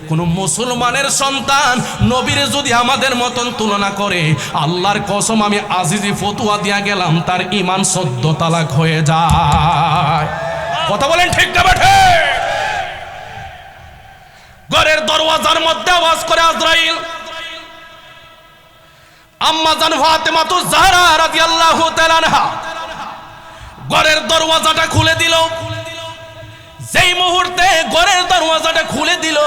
কোন মুসলমানের সন্তান নবীর যদি আমাদের মতন তুলনা করে, আল্লাহর কসম আমি আজিজি ফতুয়া দিয়া গেলাম তার ঈমান 14 তালাক হয়ে যায়। কথা বলেন ঠিক না বেঠে? ঘরের দরওয়াজার মধ্যে আওয়াজ করে আজরাইল, আম্মা জান ফাতেমাতুজ জাহরা রাদিয়াল্লাহু তাআলা আনহা ঘরের দরওয়াজাটা খুলে দিল। যেই মুহূর্তে ঘরের দরওয়াজাটা খুলে দিল,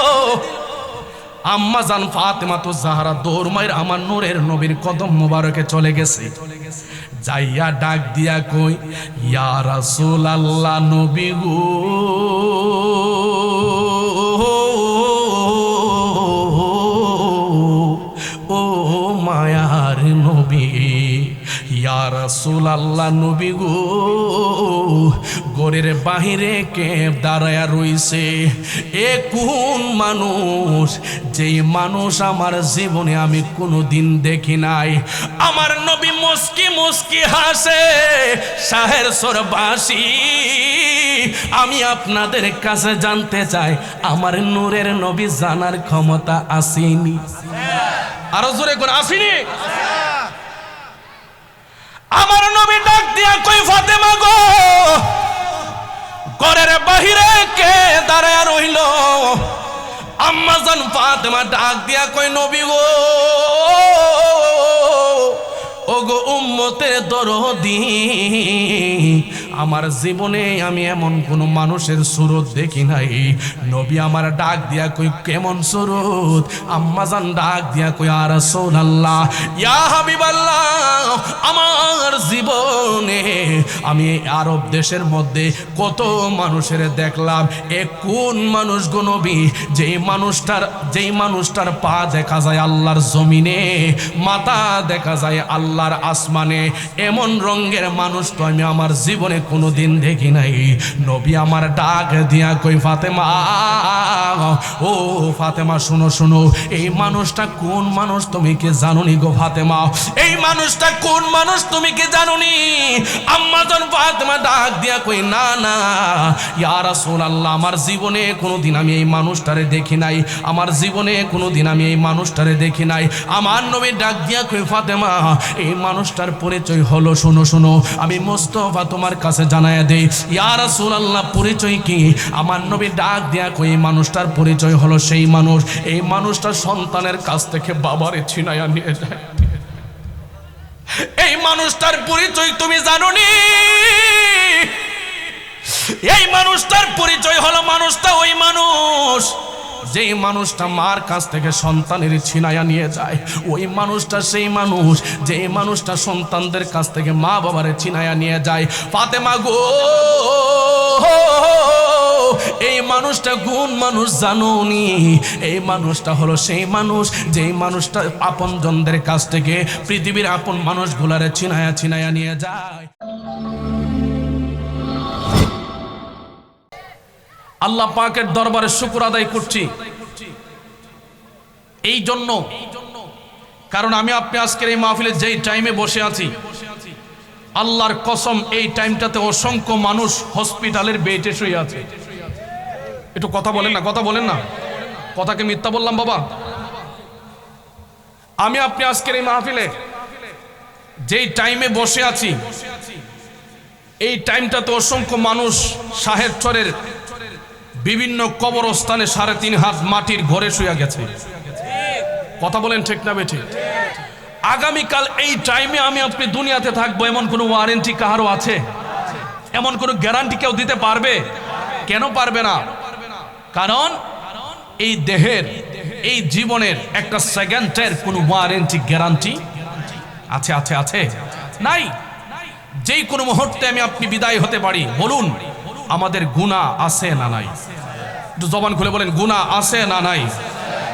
আম্মা জান ফাতেমাতুজ জাহরা দৌড় মাইর আমার নূরের নবীর কদম মোবারকে চলে গেছে। যাইয়া ডাক দিয়া কই, ইয়া রাসূলুল্লাহ নবী গো, ও মায়ার নবী, ইয়া রাসূলুল্লাহ নবী গো, ঘরের বাহিরে কে দাঁড়ায়া রইছে? এ কোন মানুষ? যেই মানুষ আমার জীবনে আমি কোনোদিন দেখি নাই। আমার নবী মুস্কি মুস্কি হাসে, শাহের সরবাসী আমি আপনাদের কাছে জানতে চাই, আমার নূরের নবী জানার ক্ষমতা আসেনি? আরো জোরে করে আসেনি? আমার নবী ডাক দিয়া কই, ফাতেমা গো, ঘরের বাহিরে কে দাঁড়ায় রইল? আম্মা জান ফাতেমা ডাক দিয়া কই, নবী গো, ওগো উম্মতের দরদি, আমার জীবনে আমি এমন কোন মানুষের সুরত দেখি নাই। নবী আমার ডাক দিয়া কই, কেমন সুরত? আম্মা জান ডাক দিয়া কই, ইয়া রাসূলুল্লাহ, ইয়া হাবিবাল্লাহ, আমার জীবনে আমি আরব দেশের মধ্যে কত মানুষের দেখলাম, এ কোন মানুষ গো নবী? যেই মানুষটার পা দেখা যায় আল্লাহর জমিনে, মাথা দেখা যায় আল্লাহর আসমানে, এমন রঙের মানুষ তো আমি আমার জীবনে কোনোদিন দেখি নাই। নবী আমার ডাক দিয়া কই, ফাতেমা, ও ফাতেমা শোনো শোনো, এই মানুষটা কোন মানুষ তুমি কি জানোনি গো ফাতেমা? এই মানুষটা কোন মানুষ তুমি কি জানোনি? আম্মা জান ফাতেমা ডাক দিয়া কই, না না ইয়া রাসূলুল্লাহ, আমার জীবনে কোনোদিন আমি এই মানুষটারে দেখি নাই, আমার জীবনে কোনোদিন আমি এই মানুষটারে দেখি নাই। আমার নবী ডাক দিয়া কই, ফাতেমা, এই মানুষটার পরিচয় হলো, শোনো শোনো, আমি মুস্তাফা তোমার কাছে জানায়া দেই। ইয়া রাসূলুল্লাহ, পরিচয় কি? আমার নবী ডাক দিয়া কই, এই মানুষটার পরিচয় হলো সেই মানুষ, এই মানুষটা সন্তানের কাছ থেকে বাবারে ছিনাইয়া নিয়ে যায়। এই মানুষটার পরিচয় তুমি জানোনি? এই মানুষটার পরিচয় হলো, মানুষটা ওই মানুষ যেই মানুষটা মার কাছ থেকে সন্তানের ছিনাইয়া নিয়ে যায়। ওই মানুষটা সেই মানুষ যেই মানুষটা সন্তানদের কাছ থেকে মা বাবারে ছিনাইয়া নিয়ে যায়। ফাতেমা গো, এই মানুষটা কোন মানুষ জানোনি? এই মানুষটা হলো সেই মানুষ যেই মানুষটা আপনজনদের কাছ থেকে পৃথিবীর আপন মানুষগুলারে ছিনাইয়া ছিনাইয়া নিয়ে যায়। আল্লাহ পাকের দরবারে শুকর আদায় করছি এই জন্য, কারণ আমি আপনি আজকের এই মাহফিলে যেই টাইমে বসে আছি, আল্লাহর কসম এই টাইমটাতে অসংখ্য মানুষ হসপিটালের বেডে শুয়ে আছে। একটু কথা বলেন না, কথা বলেন না, কথাকে মিথ্যা বললাম বাবা? আমি আপনি আজকের এই মাহফিলে যেই টাইমে বসে আছি, এই টাইমটাতে অসংখ্য মানুষ সাহেবচরের বিভিন্ন কবরস্থানে 3.5 হাত মাটির ঘরে শুয়ে গেছে। কথা বলেন ঠিক না বেঠিক? আগামীকাল এই টাইমে আমি আপনি দুনিয়াতে থাকবো, এমন কোনো ওয়ারেন্টি কারো আছে? এমন কোনো গ্যারান্টি কেউ দিতে পারবে? কেন পারবে না? কারণ এই দেহের, এই জীবনের একটা সেকেন্ডের কোনো ওয়ারেন্টি গ্যারান্টি আছে? আছে আছে? নাই। যেই কোনো মুহূর্তে আমি আপনি বিদায় হতে পারি। বলুন, আমাদের গুনাহ আছে না নাই? একটু জবান খুলে বলেন, গুনাহ আছে না নাই?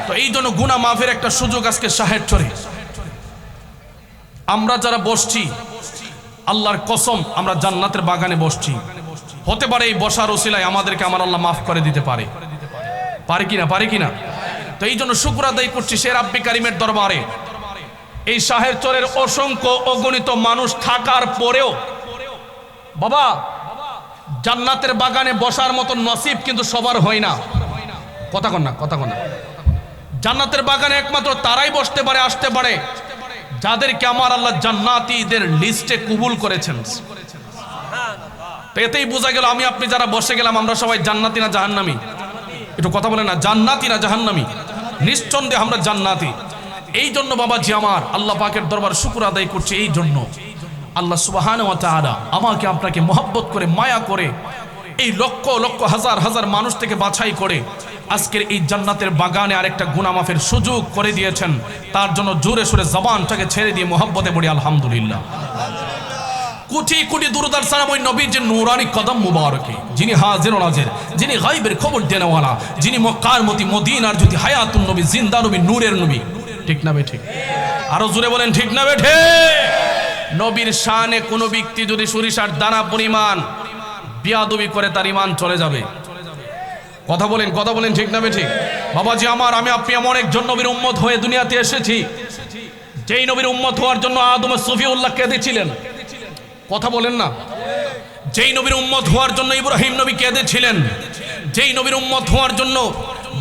তো এই জন্য গুনাহ মাফের একটা সুযোগ আজকে সাহেবচরে আমরা যারা বসছি, আল্লাহর কসম আমরা জান্নাতের বাগানে বসছি। হতে পারে এই বসার ওসিলায় আমাদেরকে আমার আল্লাহ মাফ করে দিতে পারে। পারে কিনা? পারে কিনা? তো এই জন্য শুকর আদায় করছি সে রাব্বি কারিমের দরবারে। এই সাহেবচরের অসংখ্য অগণিত মানুষ থাকার পরেও বাবা, জান্নাতের বাগানে বসার মতো নসিব কিন্তু সবার হয় না। কথা কন না, কথা কন না। জান্নাতের বাগানে একমাত্র তারাই বসতে পারে, আসতে পারে যাদেরকে আমার আল্লাহ জান্নাতীদের লিস্টে কবুল করেছেন। তো এতেই বোঝা গেল আমি আপনি যারা বসে গেলাম আমরা সবাই জান্নাতি না জাহান্নামী? একটু কথা বলেন না, জান্নাতি না জাহান্নামী? নিঃসন্দেহে আমরা জান্নাতি। এই জন্য বাবাজি আমার আল্লাহ পাকের দরবার শুকর আদায় করছে। এই জন্য আল্লাহ সুবহানাহু ওয়া তাআলা আমাকে আপনাকে মহব্বত করে মায়া করে এই লক্ষ লক্ষ হাজার হাজার মানুষ থেকে বাছাই করে আজকের এই জান্নাতের বাগানে আরেকটা গুনাহ মাফের সুযোগ করে দিয়েছেন। তার জন্য জোরে সোরে জবানটাকে ছেড়ে দিয়ে মহব্বতে বলি আলহামদুলিল্লাহ। কোটি কোটি দুরূদ আর সালাম ওই নবীর যে নূরানি কদম মুবারকে, যিনি হাজির ও নাজির, যিনি গায়বের খবর দেনেওয়ালা, যিনি মক্কার মতি মদিনার জ্যোতি, হায়াতুন নবী, জিন্দা নবী, নূরের নবী। ঠিক না বেঠিক? আরো জোরে বলেন ঠিক না বেঠিক? নবীর শানে কোনো ব্যক্তি যদি সরিষার দানা পরিমাণ বিয়াদবি করে তার ঈমান চলে যাবে। কথা বলেন ঠিক না বেঠিক? বাবাজি আমার আমি আপনি এমন একজন নবীর উম্মত হয়ে দুনিয়াতে এসেছি যেই নবীর উম্মত হওয়ার জন্য আদম সফিউল্লাহ কেঁদেছিলেন। কথা বলেন না? যেই নবীর উম্মত হওয়ার জন্য ইব্রাহিম নবী কেঁদেছিলেন, যেই নবীর উম্মত হওয়ার জন্য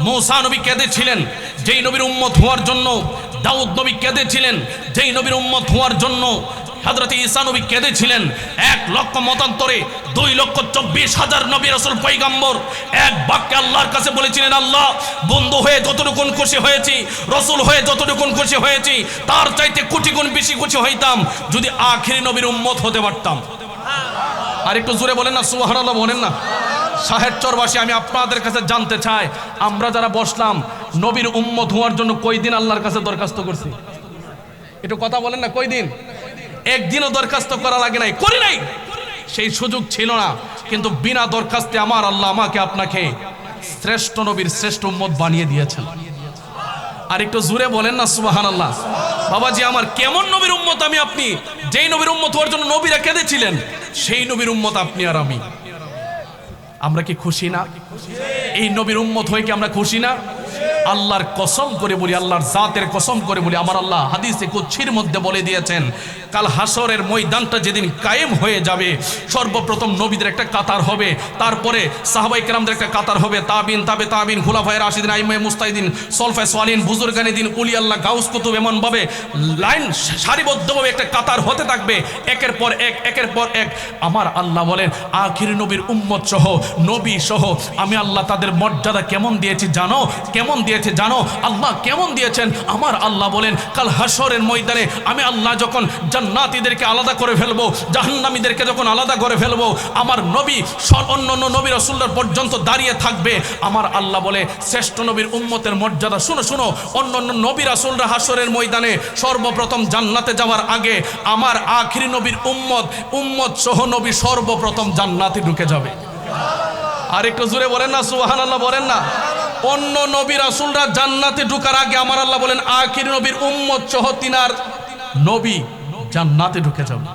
মূসা নবী কেঁদেছিলেন, যেই নবীর উম্মত হওয়ার জন্য দাউদ নবী কেঁদেছিলেন, যেই নবীর উম্মত হওয়ার জন্য হযরত ঈসা নবী কেঁদেছিলেন। 1 লক্ষ মতান্তরে 2,24,000 নবী রাসূল পয়গম্বর এক বাক্যে আল্লাহর কাছে বলেছিলেন, আল্লাহ বন্ধু হয়ে যতটুকু খুশি হয়েছি, রাসূল হয়ে যতটুকু খুশি হয়েছি, তার চাইতে কোটি গুণ বেশি খুশি হইতাম যদি আখিরি নবীর উম্মত হতে পারতাম। আর একটু জোরে বলেন না সুবহানাল্লাহ, বলেন না। সাহেবচরবাসী আমি আপনাদের কাছে জানতে চাই, আমরা যারা বসলাম নবীর উম্মত হওয়ার জন্য কয়দিন আল্লাহর কাছে দরখাস্ত করছি? একটু কথা বলেন না, কয়দিন? একদিনও দরখাস্ত করা লাগে নাই, করি নাই, সেই সুযোগ ছিল না। কিন্তু বিনা দরখাস্তে আমার আল্লাহ আমাকে আপনাকে শ্রেষ্ঠ নবীর শ্রেষ্ঠ উম্মত বানিয়ে দিয়েছেন। আর একটু জোরে বলেন না সুবহানাল্লাহ। বাবাজি আমার কেমন নবীর উম্মত আমি আপনি? যেই নবীর উম্মত হওয়ার জন্য নবীরা কেঁদেছিলেন সেই নবীর উম্মত আপনি আর আমি। আমরা কি খুশি না? এই নবীর উম্মত হয়ে কি আমরা খুশি না? আল্লাহর কসম করে বলি, আল্লাহর জাতের কসম করে বলি, আমার আল্লাহ হাদিসে কুদসির মধ্যে বলে দিয়েছেন, কাল হাসরের ময়দানটা যেদিন কায়েম হয়ে যাবে, সর্বপ্রথম নবীদের একটা কাতার হবে, তারপরে সাহাবায়ে কেরামদের একটা কাতার হবে, তাবিন, তাবে তাবিন, খুলাফায়ে রাশিদিন, আইম্মায়ে মুজতাহিদিন, সলফায়ে সালিহিন, বুজুর্গানে দিন, উলি আল্লাহ, গাউস কুতুব, এমন ভাবে লাইন সারিবদ্ধভাবে একটা কাতার হতে থাকবে, একের পর এক, একের পর এক। আমার আল্লাহ বলেন আখির নবীর উম্মত সহ, নবী সহ আমি আল্লাহ তাদের মর্যাদা কেমন দিয়েছি জানো? কেমন দিয়েছে জানো? আল্লাহ কেমন দিয়েছেন? আমার আল্লাহ বলেন কাল হাসরের ময়দানে আমি আল্লাহ যখন জান্নাতীদেরকে আলাদা করে ফেলবো, জাহান্নামীদেরকে যখন আলাদা করে ফেলবো, আমার নবী অন্যান্য নবী রাসূলরা পর্যন্ত দাঁড়িয়ে থাকবে। আমার আল্লাহ বলে শ্রেষ্ঠ নবীর উম্মতের মর্যাদা শুনো শুনো, অন্যান্য নবী রাসূলরা হাসরের ময়দানে সর্বপ্রথম জান্নাতে যাওয়ার আগে আমার আখিরি নবীর উম্মত সহ নবী সর্বপ্রথম জান্নাতে ঢুকে যাবে। আর একটু জোরে বলেন না সুবহানাল্লাহ, বলেন না। অন্য নবী রাসূলরা জান্নাতে ঢোকার আগে আমার আল্লাহ বলেন আখির নবীর উম্মত সহ তিনার নবী জান্নাতে ঢুকে যাবে।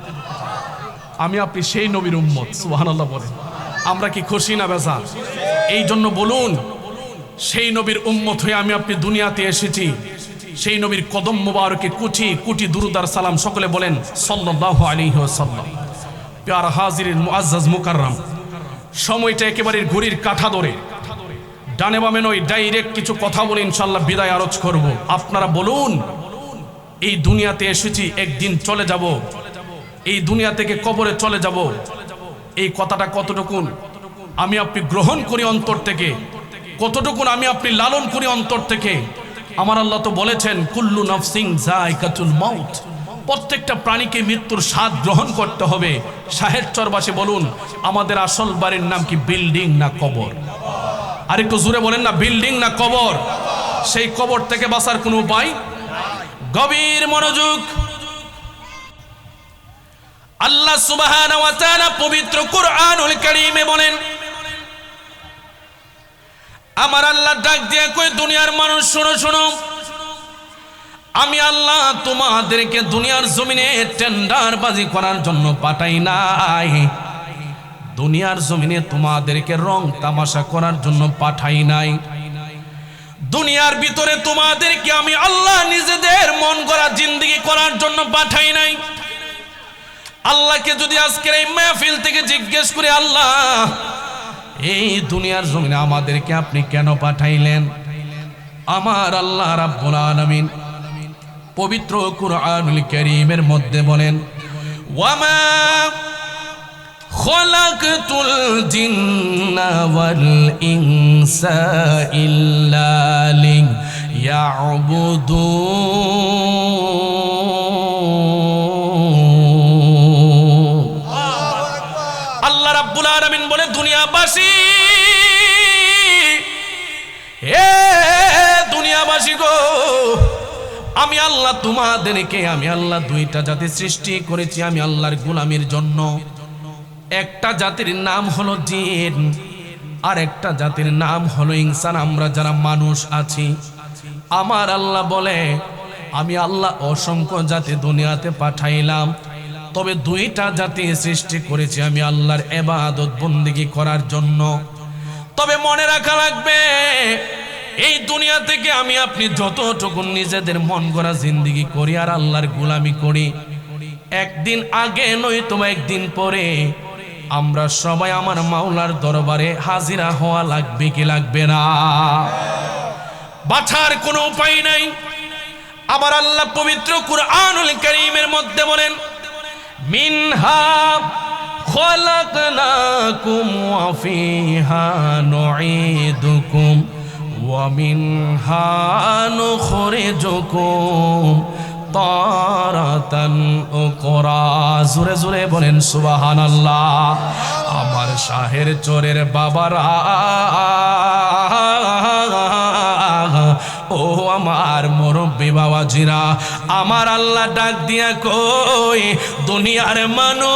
আমি আপনি সেই নবীর উম্মত, সুবহানাল্লাহ বলেন। আমরা কি খুশি না বেজার? এই জন্য বলুন সেই নবীর উম্মত হয়ে আমি আপনি দুনিয়াতে এসেছি, সেই নবীর কদম মুবারকে কোটি কোটি দুরূদ আর সালাম। সকলে বলেন সাল্লাল্লাহু আলাইহি ওয়াসাল্লাম। প্যারা হাজিরিন মুআজ্জাজ মুকাররম, সময়টা একেবারে ঘড়ির কাঁটা ধরে ডানে বামে নয়, ডাইরেক্ট কিছু কথা বলে ইনশাআল্লাহ বিদায় আরজ করব। আপনারা বলুন এই দুনিয়াতে এসেছি, একদিন চলে যাব, এই দুনিয়া থেকে কবরে চলে যাব, এই কথাটা কতটুকুন আমি আপনি গ্রহণ করি অন্তর থেকে, কতটুকুন আমি আপনি লালন করি অন্তর থেকে? আমার আল্লাহ তো বলেছেন কুল্লু নাফসিন যায়কাতুল মাউত, প্রত্যেকটা প্রাণীকে মৃত্যুর স্বাদ গ্রহণ করতে হবে। সাহেবচরবাসী বলুন আমাদের আসল বাড়ির নাম কি বিল্ডিং না কবর? আর একটু জোরে বলেন না, বিল্ডিং না কবর? সেই কবর থেকে বাঁচার কোনো উপায়? গভীর মনোযোগ। আল্লাহ সুবহানাহু ওয়া তাআলা পবিত্র কুরআনুল কারীমে বলেন, আমার আল্লাহ ডাক দিয়ে কই দুনিয়ার মানুষ শোনো শোনো, আমি আল্লাহ তোমাদেরকে দুনিয়ার জমিনে টেন্ডারবাজি করার জন্য পাঠাই নাই, দুনিয়ার জমিনে তোমাদেরকে রং তামাশা করার জন্য পাঠাই নাই, দুনিয়ার ভিতরে তোমাদেরকে আমি আল্লাহ নিজেদের মন গড়া জিন্দেগি করার জন্য পাঠাই নাই। আল্লাহকে যদি আজকের এই মাহফিল থেকে জিজ্ঞেস করে আল্লাহ এই দুনিয়ার জমিনে আমাদেরকে আপনি কেন পাঠাইলেন? আমার আল্লাহ রাব্বুল আলামিন পবিত্র কুরআনুল কারীমের মধ্যে বলেন, ওয়ামা খলাকতুল জিন্না ওয়াল ইনসা ইল্লা লিয়াবুদুন। আল্লাহ রাব্বুল আলামিন বলে, দুনিয়াবাসী, হে দুনিয়াবাসী গো, আমি আল্লাহ তোমাদেরকে, আমি আল্লাহ দুইটা জাতি সৃষ্টি করেছি আমি আল্লাহর গোলামির জন্য। একটা জাতির নাম হলো জিন, আর একটা জাতির নাম হলো ইনসান, আমরা যারা মানুষ আছি। আমার আল্লাহ বলে, আমি আল্লাহ অসংখ্য জাতি দুনিয়াতে পাঠাইলাম, তবে দুইটা জাতি সৃষ্টি করেছি আমি আল্লাহর ইবাদত বন্দেগী করার জন্য। তবে মনে রাখা লাগবে, এই দুনিয়া থেকে আমি আপনি যতটুকু নিজেদের মন গড়া জিন্দেগি করি আর আল্লাহর গোলামি করি, একদিন আগে নয়তো একদিন পরে আমরা সবাই আমার মাওলার দরবারে হাজিরা হওয়া লাগবে কি লাগবে না? বাঁচার কোনো উপায় নাই। আবার আল্লাহ পবিত্র কুরআনুল কারীমের মধ্যে বলেন, মিনহা খলাকনাকুম ওয়া ফিহা নুঈদুকুম ওয়া মিনহা নুখরিজুকুম তারাতান উকরা। জোরে জোরে বলেন সুবহানাল্লাহ। আমার শাহের চোরের বাবারা, ও আমার মুরব্বি বাবাজিরা, আমার আল্লাহ ডাক দিয়া কই, দুনিয়ার মানুষ,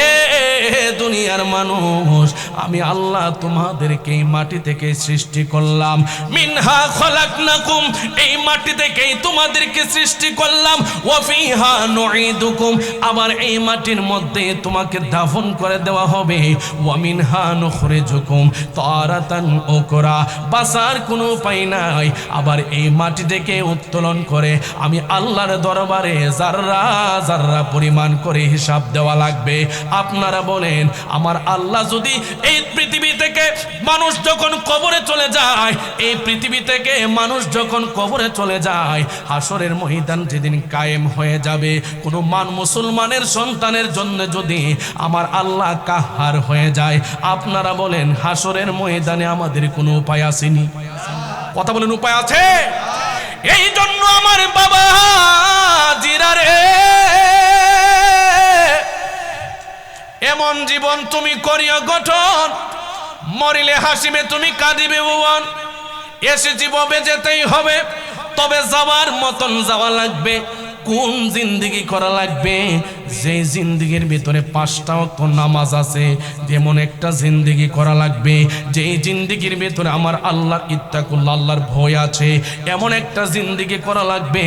এ দুনিয়ার মানুষ, আমি আল্লাহ তোমাদেরকে এই মাটি থেকে সৃষ্টি করলাম। মিনহা খলাকনাকুম, এই মাটি থেকেই তোমাদেরকে সৃষ্টি করলাম। ওয়া ফিহা নুঈদুকুম, আবার এই মাটির মধ্যে তোমাকে দাফন করে দেওয়া হবে। ওয়া মিনহা নুখরিজুকুম তারাতান উকরা, বাঁচার কোনো উপায় নাই। আবার এই মাটি থেকে উত্তোলন করে আমি আল্লাহর দরবারে যাররা যাররা পরিমাণ করে হিসাব দেওয়া লাগবে। আপনারা বলেন, আমার আল্লাহ যদি এই পৃথিবী থেকে মানুষ যখন কবরে চলে যায়, এই পৃথিবী থেকে মানুষ যখন কবরে চলে যায়, হাসরের ময়দান যেদিন কায়েম হয়ে যাবে, কোনো মুসলমানের সন্তানের জন্য যদি আমার আল্লাহ কাহার হয়ে যায়, আপনারা বলেন হাসরের ময়দানে আমাদের কোনো উপায় আসেনি? কথা বলেন, উপায় আছে? এই জন্য আমার বাবা জিরারে, এমন জীবন তুমি করিও গঠন, মরিলে হাসিবে তুমি কাঁদিবে ভুবন। এসে জীববে যেতেই হবে, তবে যাওয়ার মতন যাওয়া লাগবে। কোন জিন্দেগি করা লাগবে? যে জিন্দেগির ভিতরে 5টা ওয়াক্ত নামাজ আছে, যেমন একটা জিন্দেগি করা লাগবে। যেই জিন্দেগির ভিতরে আমার আল্লাহর ইত্তাকুল্লাহ, আল্লাহর ভয় আছে, এমন একটা জিন্দেগি করা লাগবে।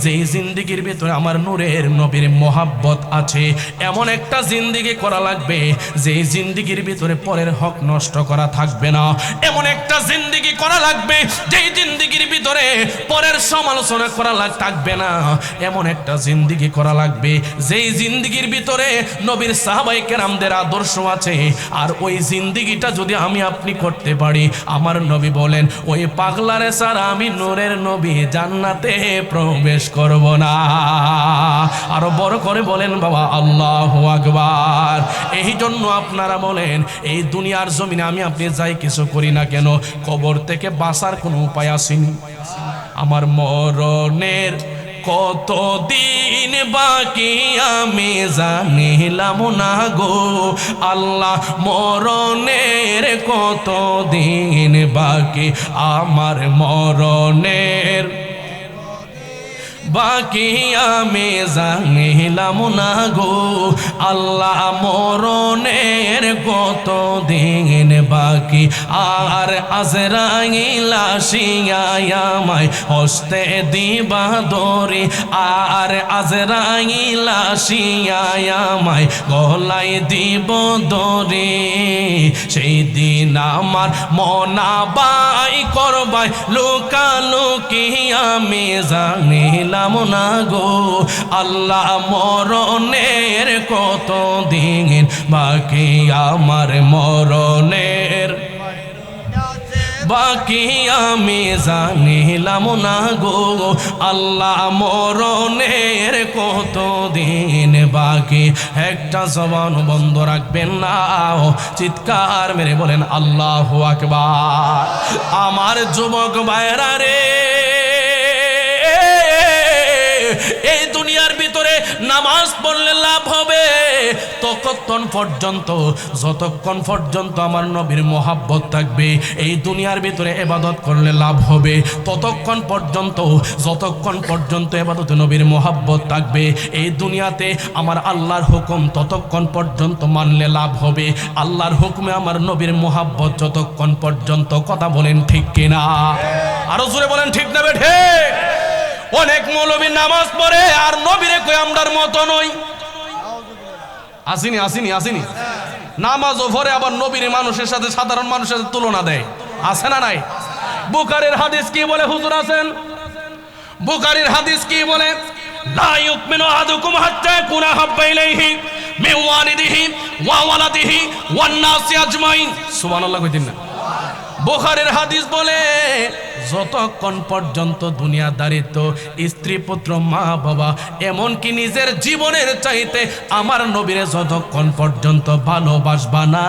যেই জিন্দেগির ভিতরে আমার নূরের নবীর মোহাব্বত আছে, এমন একটা জিন্দেগি করা লাগবে। যেই জিন্দেগির ভিতরে পরের হক নষ্ট করা থাকবে না, এমন একটা জিন্দেগি করা লাগবে। যেই জিন্দেগির ভিতরে পরের সমালোচনা করা থাকবে না, এমন একটা জিন্দেগি করা লাগবে। যেই জিন্দেগির ভিতরে নবীর সাহাবায়ে কেরামদের আদর্শ আছে, আর ওই জিন্দেগিটা যদি আমি আপনি করতে পারি, আমার নবী বলেন, ওই পাগলারে ছাড়া আমি নূরের নবী জান্নাতে প্রবেশ করব না। আরো বড় করে বলেন বাবা আল্লাহু আকবার। এই জন্য আপনারা বলেন, এই দুনিয়ার জমিনে আমি আপনি যাই কিছু করি না কেন, কবর থেকে বাঁচার কোনো উপায় আসেনি। আমার মরণের কতদিন বাকি আমি জানিলাম না গো আল্লাহ, মরণের কতদিন বাকি, আমার মরণের বাকি আমি জানিলাম না গো আল্লাহ, মরণের কতদিন বাকি। আর আজরাইল আসিয়া আমায় হস্তে দিবা দরি, আর আজরাইল আসিয়া আমায় গলায় দিব দরি। সেই দিন আমার মনা বাই করবাই লুকালুকি আমি জানিলাম জানিলাম না গো আল্লাহ মরণের কত দিন বাকি আমার মরণের বাকি আমি জানিলাম না গো আল্লাহ মরণের কত দিন বাকি একটা জবান বন্ধ রাখবেন না চিৎকার মেরে বলেন আল্লাহু আকবার আমার যুবক ভাইরা রে এই দুনিয়ার ভিতরে নামাজ পড়লে লাভ হবে ততক্ষণ পর্যন্ত যতক্ষণ পর্যন্ত আমার নবীর মোহাব্বত থাকবে এই দুনিয়ার ভিতরে ইবাদত করলে লাভ হবে ততক্ষণ পর্যন্ত যতক্ষণ পর্যন্ত ইবাদতে নবীর মোহাব্বত থাকবে এই দুনিয়াতে আমার আল্লাহর হুকুম ততক্ষণ পর্যন্ত মানলে লাভ হবে আল্লাহর হুকুমে আমার নবীর মোহাব্বত যতক্ষণ পর্যন্ত কথা বলেন ঠিক কিনা আরো জোরে বলেন ঠিক না বেঠে অনেক মৌলবী নামাজ পড়ে আর নবীরে কই আমরার মতো নই আসিনি আসিনি আসিনি নামাজও পড়ে আবার নবীর মানুষের সাথে সাধারণ মানুষের সাথে তুলনা দেয় আছে না নাই বুখারীর হাদিস কি বলে হুজুর আছেন বুখারীর হাদিস কি বলে লা ইউমিনু আহাদুকুম হাত্তা ইয়াকুনা হাব্বা ইলাইহি মিন ওয়ালিদিহি ওয়া ওয়ালাদিহি ওয়ান নাসি আজমাইন সুবহানাল্লাহ কইতেন না বুখারীর হাদিস বলে যতক্ষণ পর্যন্ত দুনিয়াদারিত্ব স্ত্রী পুত্র মা বাবা এমনকি নিজের জীবনের চাইতে আমার নবীরে যতক্ষণ পর্যন্ত ভালোবাসবা না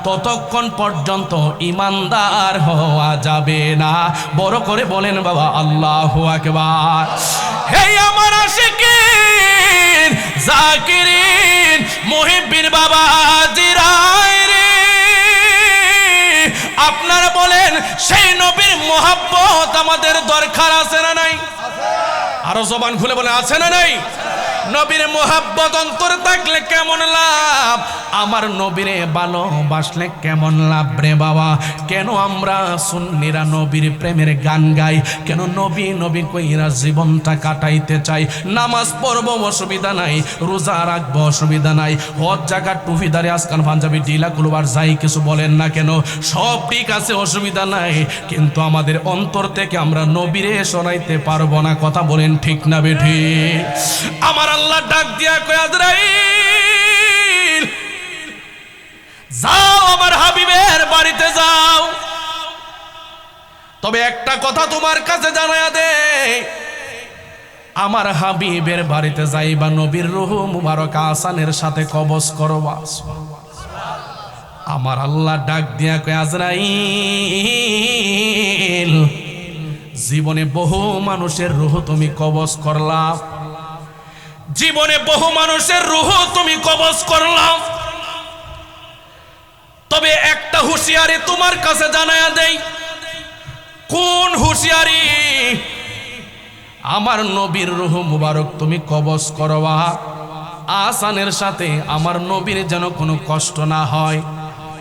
ততক্ষণ পর্যন্ত ইমানদার হওয়া যাবে না বড় করে বলেন বাবা আল্লাহু আকবার হে আমার আশিকিন জাকিরিন মুহিব্বিন বাবা জিরায় রে আপনারা বলেন সেই নবীর মোহাব্বত আমাদের দরকার আছে না নাই আরো জবান খুলে বলে আছে না নাই নবীর মোহাব্বত অন্তরে থাকলে কেমন লাভ আমার নবীরে ভালোবাসলে কেমন লাভ রে বাবা কেন আমরা সুন্নিরা নবীর প্রেমের গান গাই কেন নবী নবী কইরা জীবনটা কাটাইতে চাই নামাজ পড়ব অসুবিধা নাই রোজা রাখবো অসুবিধা নাই হজ জায়গা টুপিদারি আজকাল পাঞ্জাবি ঢিলা কুলবার যাই কিছু বলেন না কেন সব ঠিক আছে অসুবিধা নাই কিন্তু আমাদের অন্তর থেকে আমরা নবীরে শোনাইতে পারবো না কথা বলেন ঠিক না বেঠি আমার আল্লাহ ডাক দিয়া কয় আজরাইল যাও আমার হাবিবের বাড়িতে যাও তবে একটা কথা তোমার কাছে জানায়া দে আমার হাবিবের বাড়িতে যাইবা নবীর রূহ মুবারক আসানের সাথে কবজ করবা আমার আল্লাহ ডাক দিয়া কয় আজরাইল জীবনে বহু মানুষের রূহ তুমি কবজ করলা জীবনে বহু মানুষের রূহ তুমি কবজ করলা তবে একটা হুঁশিয়ারি তোমার কাছে জানায়া দেই কোন হুঁশিয়ারি আমার নবীর রূহ মুবারক তুমি কবজ করবা আসানের সাথে আমার নবীর যেন কোনো কষ্ট না হয়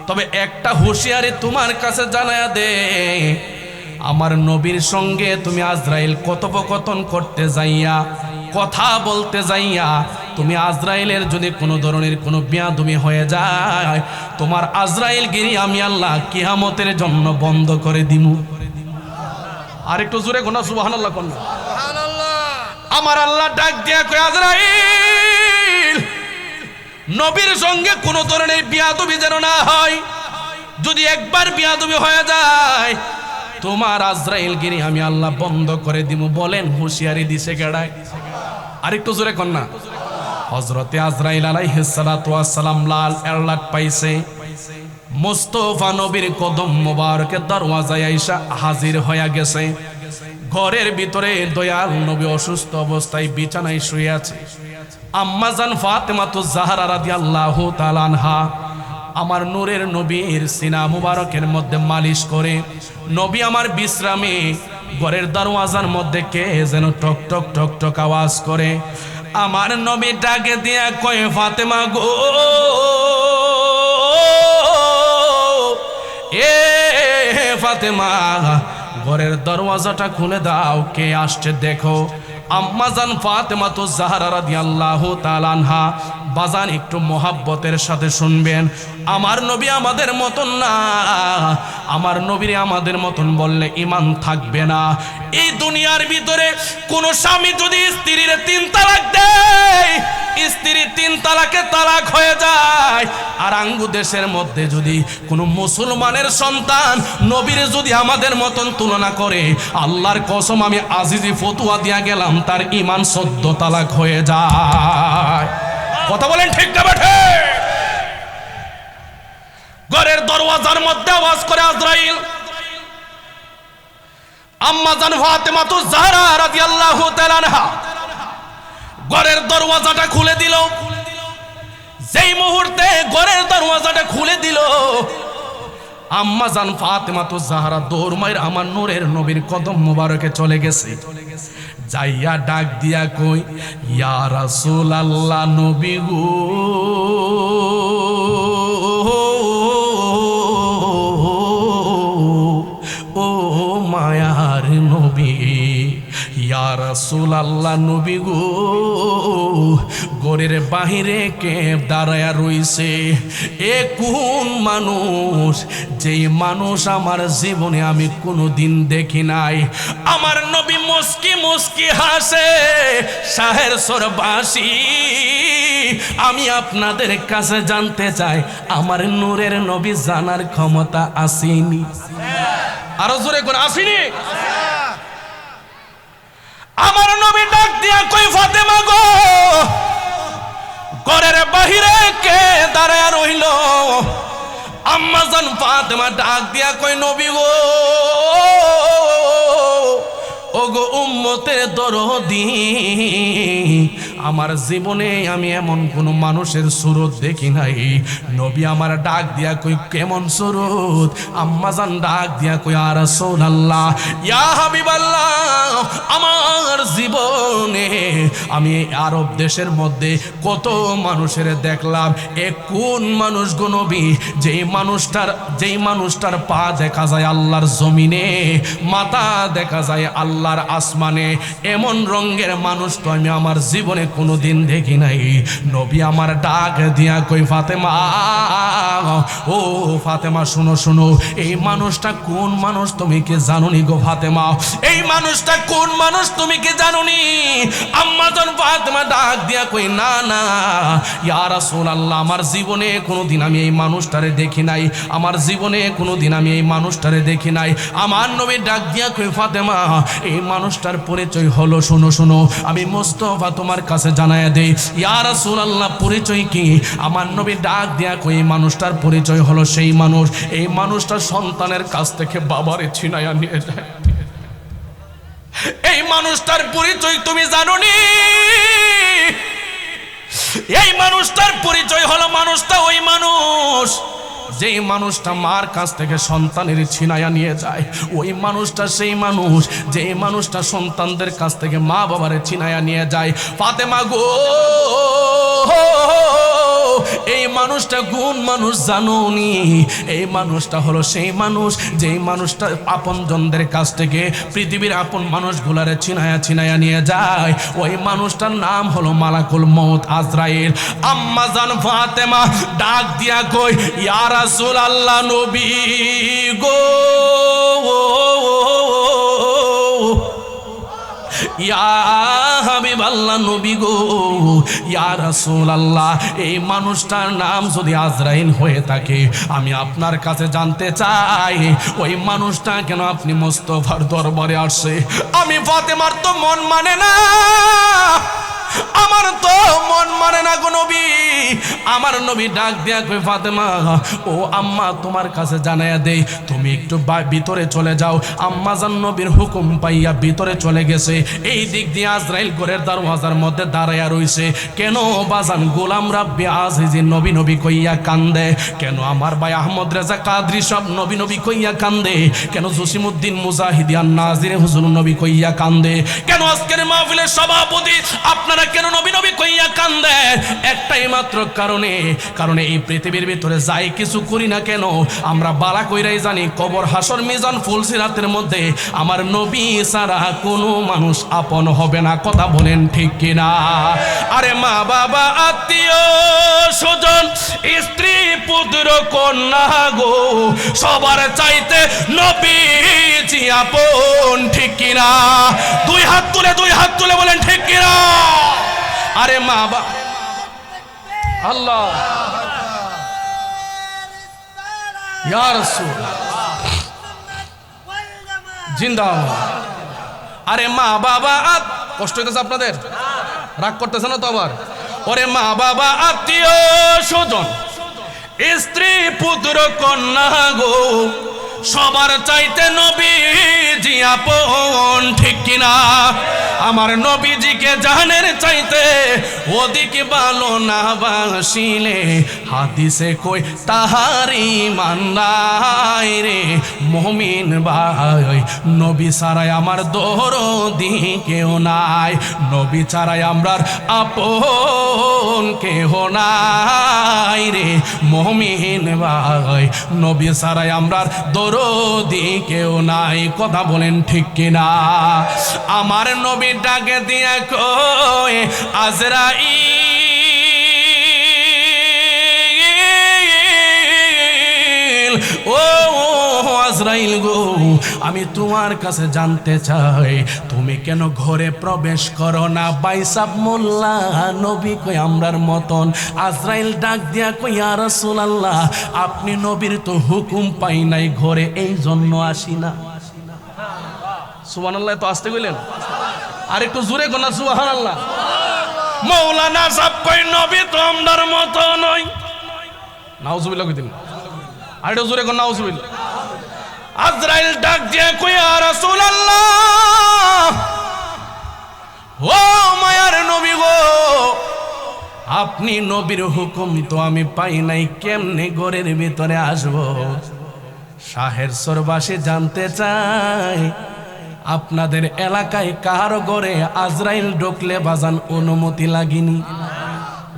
তবে একটা হুঁশিয়ারি তোমার কাছে জানায়া দে আমার নবীর সঙ্গে তুমি আজরাইল কথোপকথন করতে যাইয়া কথা বলতে যাইয়া তুমি আজরাইলের যদি কোনো ধরনের কোনো বেয়াদবি হয়ে যায় তোমার আজরাইল গিরি আমি আল্লাহ কিয়ামতের জন্য বন্ধ করে দিমু আর একটু জোরে কোন সুবহানাল্লাহ কোন সুবহানাল্লাহ আমার আল্লাহ ডাক দিয়া কয় আজরাইল নবীর সঙ্গে কোনো ধরনের বেয়াদবি যেন না হয় যদি একবার বেয়াদবি হয়ে যায় তোমার আজরাইল গিরি আমি আল্লাহ বন্ধ করে দিমু বলেন হুঁশিয়ারি দিছে কেডায় আরেকটু জোরে কর না হযরতে আজরাইল আলাইহিস সালাতু ওয়াস সালাম লাল এলাট পাইছে মুস্তাফা নবীর কদম মোবারকের দরওয়াজায় আয়েশা হাজির হয়ে গেছে ঘরের ভিতরে দয়াল নবী অসুস্থ অবস্থায় বিছানায় শুয়ে আছে আম্মা জান ফাতেমাতুজ জাহরা রাদিয়াল্লাহু তাআলা আনহা আমার নূরের নবীর সিনা মুবারকের মধ্যে মালিশ করে নবী আমার বিশ্রামে ঘরের দরওয়াজার মধ্যে কে যেন টক টক টক টক আওয়াজ করে আমার নবী ডাকে দিয়া কয় ফাতেমা গো এ ফাতেমা ঘরের দরওয়াজাটা খুলে দাও কে আসছে দেখো আম্মা জান ফাতেমাতুজ জাহরা রাদিয়াল্লাহু তাআলা আনহা বাজান একটু মোহাব্বতের সাথে শুনবেন। আমার নবী আমাদের মতন না, আমার নবীর আমাদের মতন বললে ঈমান থাকবে না। এই দুনিয়ার ভিতরে কোন স্বামী যদি স্ত্রীর 3 তালাক দেয়, স্ত্রী 3 তালাকে তালাক হয়ে যায়, আর আঙ্গু দেশের মধ্যে যদি কোনো মুসলমানের সন্তান নবীর যদি আমাদের মতন তুলনা করে, আল্লাহর কসম আমি আজিজি ফতুয়া দিয়া গেলাম তার ঈমান 14 তালাক হয়ে যায়। কথা বলেন ঠিক না বেঠে? ঘরের দরওয়াজার মধ্যে আওয়াজ করে আজরাইল। আম্মা জান ফাতেমাতুজ জাহরা রাদিয়াল্লাহু তাআলা আনহা ঘরের দরওয়াজাটা খুলে দিল। যেই মুহূর্তে ঘরের দরওয়াজাটা খুলে দিল, আম্মা জান ফাতেমাতুজ জাহরা দৌড় মাইর আমার নূরের নবীর কদম মোবারকে চলে গেছে। যাইয়া ডাক দিয়া কই, ইয়া রাসূলুল্লাহ নবী গো, ও মায়ার নবী, ইয়া রাসূলুল্লাহ নবী গো, ঘরের বাহিরে কে দাঁড়ায়া রইছে? এ কোন মানুষ? যেই মানুষ আমার জীবনে আমি কোনোদিন দেখি নাই। আমার নবী মুস্কি মুস্কি হাসে, শাহের সরবাসী আমি আপনাদের কাছে জানতে চাই, আমার নূরের নবী জানার ক্ষমতা আসেনি? আরো জোরে করে আসেনি? আমার নবী ডাক দিয়া কই, ফাতেমা গো, ঘরের বাহিরে কে দাঁড়ায় রইল? আম্মা জান ফাতেমা ডাক দিয়া কই, নবী গো, ওগো উম্মতের দরদি, আমার জীবনে আমি এমন কোন মানুষের সুরত দেখি নাই। নবী আমার ডাক দিয়া কই, কেমন সুরত? আম্মা জান ডাক দিয়া কই, ইয়া রাসূলুল্লাহ, ইয়া হাবিবাল্লাহ, আমার জীবনে আমি আরব দেশের মধ্যে কত মানুষের দেখলাম, এ কোন মানুষ গো নবী? যেই মানুষটার পা দেখা যায় আল্লাহর জমিনে, মাথা দেখা যায় আল্লাহর আসমানে, এমন রঙের মানুষ তো আমি আমার জীবনে কোনোদিন দেখি নাই। নবী আমার ডাক দিয়া কই, ফাতেমা, ও ফাতেমা শুনো শুনো, এই মানুষটা কোন মানুষ তুমি কি জানোনি গো ফাতেমা? এই মানুষটা কোন মানুষ তুমি কি জানোনি? আম্মা জান ফাতেমা ডাক দিয়া কই, না না ইয়া রাসূলুল্লাহ, আমার জীবনে কোনোদিন আমি এই মানুষটারে দেখি নাই, আমার জীবনে কোনোদিন আমি এই মানুষটারে দেখি নাই। আমার নবী ডাক দিয়া কই, ফাতেমা, এই মানুষটার পরিচয় হলো, শুনো শুনো, আমি মুস্তাফা তোমার কাছে জানায়া দেই। ইয়া রাসূলুল্লাহ, পরিচয় কি? আমার নবী ডাক দিয়া কই, এই মানুষটার পরিচয় হলো সেই মানুষ, এই মানুষটা সন্তানের কাছ থেকে বাবারে ছিনাইয়া নিয়ে যায়। এই মানুষটার পরিচয় তুমি জানোনি? এই মানুষটার পরিচয় হলো, মানুষটা ওই মানুষ যেই মানুষটা মার কাছ থেকে সন্তানের ছিনাইয়া নিয়ে যায়। ওই মানুষটা সেই মানুষ যেই মানুষটা সন্তানদের কাছ থেকে মা বাবারে ছিনাইয়া নিয়ে যায়। ফাতেমা গো, এই মানুষটা কোন মানুষ জানোনি? এই মানুষটা হলো সেই মানুষ যেই মানুষটা আপনজনদের কাছ থেকে পৃথিবীর আপন মানুষগুলারে ছিনাইয়া নিয়ে যায়। ওই মানুষটার নাম হলো মালাকুল মউত, আজরাইল। আম্মা জান ফাতেমা ডাক দিয়া কই, ইয়া রাসূলুল্লাহ নবী গো, ইয়া হাবিবাল্লাহ নবী গো, ইয়া রাসূলুল্লাহ, এই মানুষটার নাম যদি আজরাইল হয়ে থাকে, আমি আপনার কাছে জানতে চাই, ওই মানুষটা কেন আপনি মুস্তাফার দরবারে আসছে? আমি ফাতেমার তো মন মানে না, আমার তো মন মানে না গো নবী। আমার নবী ডাক দিয়া কই, ফাতেমা, ও আম্মা তোমার কাছে জানাইয়া দেই, তুমি একটু ভিতরে চলে যাও। আম্মা জান নবীর হুকুম পাইয়া ভিতরে চলে গেছে। এই দিক দিয়ে আজরাইল ঘরের দরওয়াজার মধ্যে দাঁড়াইয়া রইছে। কেন বাজান গোলাম রাব্বি আজিজি নবী নবী কইয়া কান্দে? কেন আমার ভাই আহমদ রেজা কাদরি সব নবী নবী কইয়া কান্দে? কেন জসিমউদ্দিন মুজাহিদিয়ান নাজিরে হুজুর নবী কইয়া কান্দে? কেন আজকের মাহফিলের সভাপতি আপনার মুসলমানরা কেন নবী নবী কইয়া কান্দে? একটাই মাত্র কারণে, কারণ এই পৃথিবীর ভিতরে যাই কিছু করি না কেন আমরা বালা কইরাই জানি কবর, হাসর, মিজান, ফুলসিরাতের মধ্যে আমার নবী ছাড়া কোনো মানুষ আপন হবে না। কথা বলেন ঠিক কিনা? আরে মা বাবা, আত্মীয় স্বজন, স্ত্রী, পুত্র, কন্যা গো, সবার চাইতে নবীজি আপন। ঠিক কিনা? দুই হাত তুলে বলেন ঠিক কিনা? আরে মা বাবা, আল্লাহ ইয়া রাসূল জিন্দাবাদ। আরে মা বাবা, কষ্ট হইতেছে আপনাদের? রাগ করতেছে না তো আবার? ওরে মা বাবা, আত্মীয় স্বজন, স্ত্রী, পুত্র, কন্যা গো, সবার চাইতে নবীজি আপন। ঠিক কিনা? আমার নবীজিকে জানের চাইতে অধিক ভালো না বাসিলে হাদিসে কই তাহারি মান্নাই রে মুমিন ভাই। নবী ছাড়াই আমার দরদি কেউ নাই, নবী ছাড়াই আমরার আপন কেহ নাই রে মুমিন ভাই। নবী ছাড়াই আমরার দরদি কেউ নাই। কথা বলেন ঠিক কিনা? আমার নবী ডাকে দিয়া কয় আজরাইল, ও আজরাইল গো, আমি তোমার কাছে জানতে চাই তুমি কেন ঘরে প্রবেশ করো না? বাইসাব মোল্লা নবী কই আমরার মতন। আজরাইল ডাক দিয়া কই ইয়া রাসূলুল্লাহ, আপনি নবীর তো হুকুম পাই নাই ঘরে, এই জন্য আসি না। সুবহানাল্লাহ, তো আসতে কইলেন? আর একটু জোরে কোনা সুবহানাল্লাহ। মাওলানা সাহেব কই নবী তো আমরার মত নয়। নাউজুবিল্লাহ কই দিন। আর একটু জোরে কোনা নাউজুবিল্লাহ। আজরাইল ডাক দিয়ে কই ইয়া রাসূলুল্লাহ, ও মায়ার নবী গো, আপনি নবীর হুকুম তো আমি পাই নাই, কেমনে ঘরের ভিতরে আসব? শাহের সরবাসী জানতে চাই আপনাদের এলাকায় কার ঘরে আজরাইল ঢুকলে বাজান অনুমতি লাগেনি?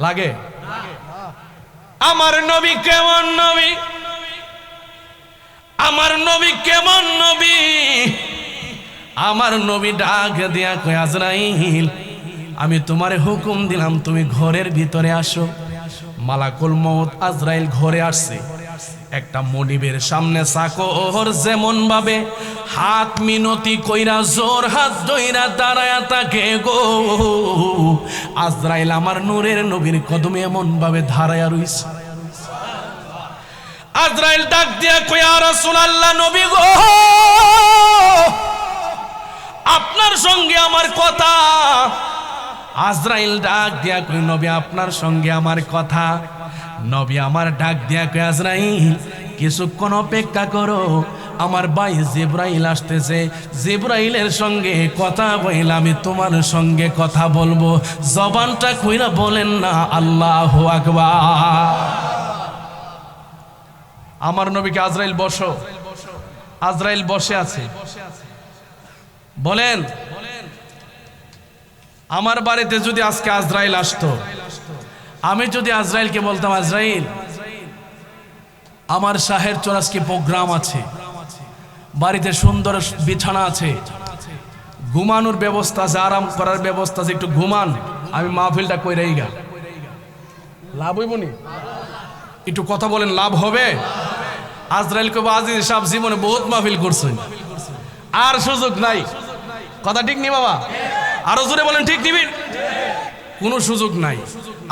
লাগে? আমার নবী কেমন নবী, আমার নবী কেমন নবী? আমার নবী ডাক দিয়া কয় আজরাইল, আমি তোমারে হুকুম দিলাম তুমি ঘরের ভিতরে আসো। মালাকুল মউত আজরাইল ঘরে আসছে। একটা মনিবের সামনে চাকর যেমন ভাবে হাত মিনতি কইরা জোর হাত ধইরা দাঁড়ায়া থাকে গো, আজরাইল আমার নূরের নবীর কদমে এমন ভাবে দাঁড়ায়া রইছে। আজরাইল ডাক দিয়া কই ইয়া রাসূলুল্লাহ, নবী গো, আপনার সঙ্গে আমার কথা। আজরাইল ডাক দিয়া কই নবী আপনার সঙ্গে আমার কথা। নবী আমার ডাক দিয়া কই আজরাইল কিছুক্ষণ অপেক্ষা করো, আমার ভাই জিবরাইল আসতেছে, জিবরাইলের সঙ্গে কথা বইলে আমি তোমার সঙ্গে কথা বলবো। জবানটা কইরা বলেন না আল্লাহু আকবার। আমার নবীকে আজরাইল বসো, আজরাইল বসে আছে। বলেন আমার বাড়িতে যদি আজকে আজরাইল আসতো, আমি যদি আজরাইলকে বলতাম আজরাইল আমার শাহের চৌরাস্তায় প্রোগ্রাম আছে, বাড়িতে সুন্দর বিছানা আছে, ঘুমানোর ব্যবস্থা আছে, আরাম করার ব্যবস্থা আছে, একটু ঘুমান, আমি মাহফিলটা কইরাই গা, লাভ হইব নি? একটু কথা বলেন, লাভ হবে? আজরাইল কবে আজিজ সাহেব জীবনে বহুত মাহফিল করছেন, আর সুযোগ নাই। কথা ঠিক নি বাবা? আরো জোরে বলেন ঠিক নিবি? কোনো সুযোগ নাই।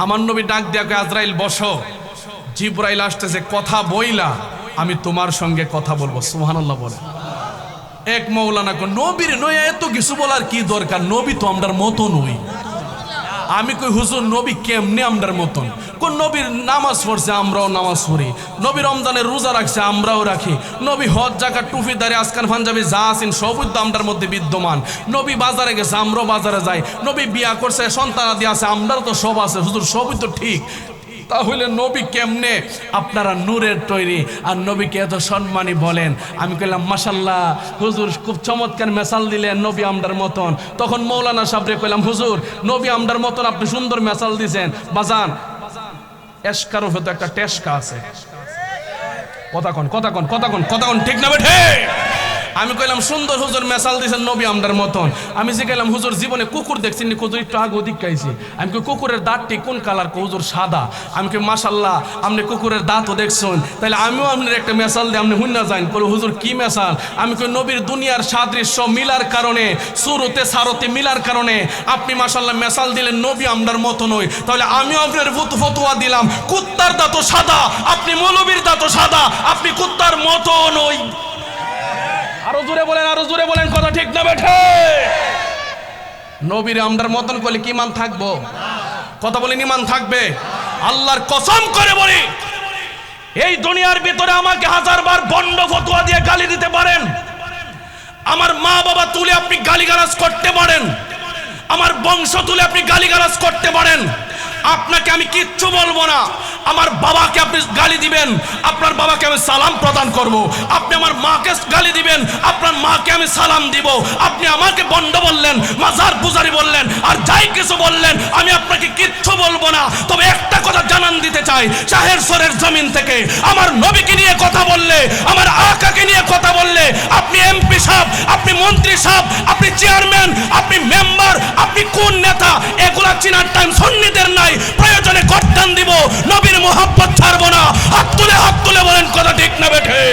আমার নবী ডাক দিয়া কয় আজরাইল বসো, জিবরাইল আসতেছে, কথা বইলা আমি তোমার সঙ্গে কথা বলবো। সুবহানাল্লাহ বলে। এক মৌলানা কো নবীর নয় এত কিছু বলার কি দরকার, নবী তো আমরার মতো নই। আমি কই হুজুর নবী কেমনে আমরার মতন? কোন নবীর নামাজ পড়ছে আমরাও নামাজ পড়ি, নবী রমজানের রোজা রাখছে আমরাও রাখি, নবী হজ জাকাত টুপি দাঁড়িয়ে আসকান পাঞ্জাবি যা আছেন সবই তো আমরার মধ্যে বিদ্যমান। নবী বাজারে গেছে আমরাও বাজারে যাই, নবী বিয়া করছে সন্তানাদি আছে আমরাও তো সব আছে, হুজুর সবই তো ঠিক। তাহলে নবী কেমনে? আপনারা নূরের তৈরি আর নবীকে এত সম্মানী বলেন। আমি কইলাম মাশাল্লাহ হুজুর খুব চমৎকার মেসাল দিলেন নবী আমরার মতন। তখন মৌলানা সাহেবরে কইলাম হুজুর নবী আমরার মতন আপনি সুন্দর মেসাল দিছেন। বাজান এশকার উপরে তো একটা টেস্কা আছে, কথা কন ঠিক না বেঠে? আমি কইলাম সুন্দর হুজুর মেসাল দিয়েছেন নবী আমরার মতন। আমি জিজ্ঞাসলাম হুজুর জীবনে কুকুর দেখছেন নি? হুজুর একটু আগে ওদিক খাইছি। আমি কই কুকুরের দাঁতটি কোন কালার? হুজুর সাদা। আমি কই মাশাল্লাহ আপনি কুকুরের দাঁতও দেখছেন, তাহলে আমিও আপনার একটা মেসাল দিয়ে আপনি হুন্না যান। কই হুজুর কি মেসাল? আমি কই নবীর দুনিয়ার সাদৃশ্য মিলার কারণে, সুরতে সারতে মিলার কারণে আপনি মাশাল্লাহ মেসাল দিলেন নবী আমরার মতন নই, তাহলে আমিও আপনার ফতোয়া দিলাম কুত্তার দাঁতও সাদা, আপনি মৌলবীর দাঁতও সাদা, আপনি কুত্তার মতো নই। আরো জোরে বলেন কথা ঠিক না বেঠে? নবীর আমরার মতন করলে কি মান থাকবো? কথা বলেন ইমান থাকবে? আল্লাহর কসম করে বলি এই দুনিয়ার ভিতরে আমাকে হাজারবার বন্ড ফতোয়া দিয়ে গালি দিতে পারেন, আমার মা বাবা তুলে আপনি গালিগালাজ করতে পারেন, আমার বংশ তুলে আপনি গালিগালাজ করতে পারেন, আপনাকে আমি কিচ্ছু বলবো না। আমার বাবাকে আপনি গালি দিবেন, আপনার বাবাকে আমি সালাম প্রদান করব। আপনি আমার মাকে গালি দিবেন, আপনার মাকে আমি সালাম দিব। আপনি আমাকে বন্ড বললেন, মাজার পূজারি বললেন, আর যাই কিছু বললেন, আমি আপনাকে কিচ্ছু বলবো না। তবে একটা কথা জানান দিতে চাই, শাহের সরের জমিন থেকে আমার নবীকে নিয়ে কথা বললে, আমার আকাকে নিয়ে কথা বললে, আপনি এমপি সাহেব, আপনি মন্ত্রী সাহেব, আপনি চেয়ারম্যান, আপনি মেম্বার, আপনি কোন নেতা, এগুলা চিনার টাইম সুন্নিদের নাই। প্রয়োজনে গর্দান দিব, নবীর মোহাব্বত ছাড়বো না। হাত তুলে বলেন কথা ঠিক না বেঠে?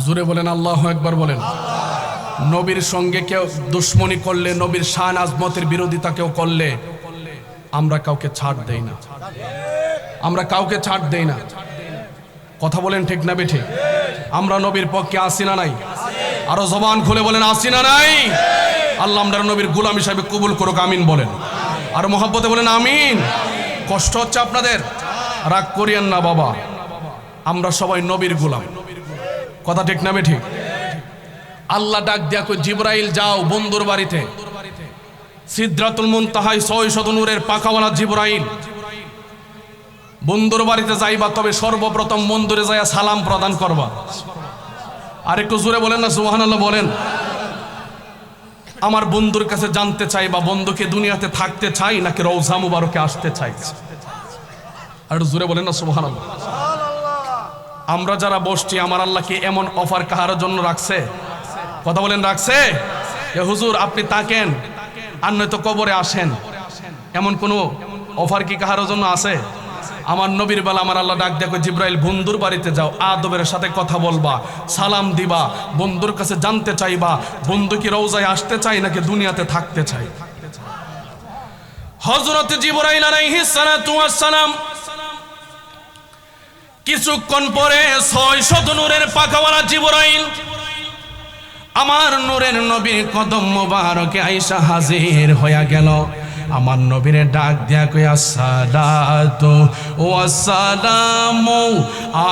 জোরে বলেন আল্লাহু আকবার বলেন। নবীর সঙ্গে কেউ দুশ্মনী করলে, নবীর শান আজমতের বিরোধিতা কেউ করলে আমরা কাউকে ছাড় দেই না, আমরা কাউকে ছাড় দেই না। কথা বলেন ঠিক না বেঠে? আমরা নবীর পক্ষে আসি না নাই? আরো জবান খুলে বলেন আসি না নাই? আল্লাহ আমরা নবীর গোলাম হিসাবে কবুল করুক, আমিন বলেন। আর মহব্বতে বলেন আমিন। কষ্ট হচ্ছে আপনাদের? রাগ করিয়েন না বাবা, আমরা সবাই নবীর গোলাম। কথা ঠিক না বেঠি? আল্লাহ ডাক দিয়া কই জিবরাইল যাও বন্ধুর বাড়িতে, সিদরাতুল মুনতাহায় 600 নূরের পাখাওয়ালা জিবরাইল বন্ধুর বাড়িতে যাইবা, তবে সর্বপ্রথম বন্ধুরে যাইয়া সালাম প্রদান করবা। আর একটু জোরে বলেন না সুবহানাল্লাহ বলেন। আমার বন্ধুর কাছে জানতে চাইবা বন্ধুকে দুনিয়াতে থাকতে চাই নাকি রওজা মুবারকে আসতে চাই। আর একটু জোরে বলেন না সুবহানাল্লাহ। আমরা যারা বসছি আমার আল্লাহ কি এমন অফার কাহার জন্য রাখছে? কথা বলেন রাখছে? এ হুজুর আপনি তাকেন আর নয়তো কবরে আসেন, এমন কোন অফার কি কাহার জন্য আছে? আমার নবীর বেলা আমার আল্লাহ ডাক দেখো জিবরাইল বন্ধুর বাড়িতে যাও, আদবের সাথে কথা বলবা, সালাম দিবা, বন্ধুর কাছে জানতে চাইবা বন্ধু কি রওজায় আসতে চাই নাকি দুনিয়াতে থাকতে চাই। হযরত জিবরাইল আলাইহিস সালাতু ওয়াস সালাম কিছুক্ষণ পরে 600 নূরের পাখাওয়ালা জিবরাইল আমার নূরের নবীর কদম মোবারকে আয়েশা হাজির হইয়া গেল। আমার নবীরে ডাক দিয়া কই আসসালাতু ওয়াসসালামু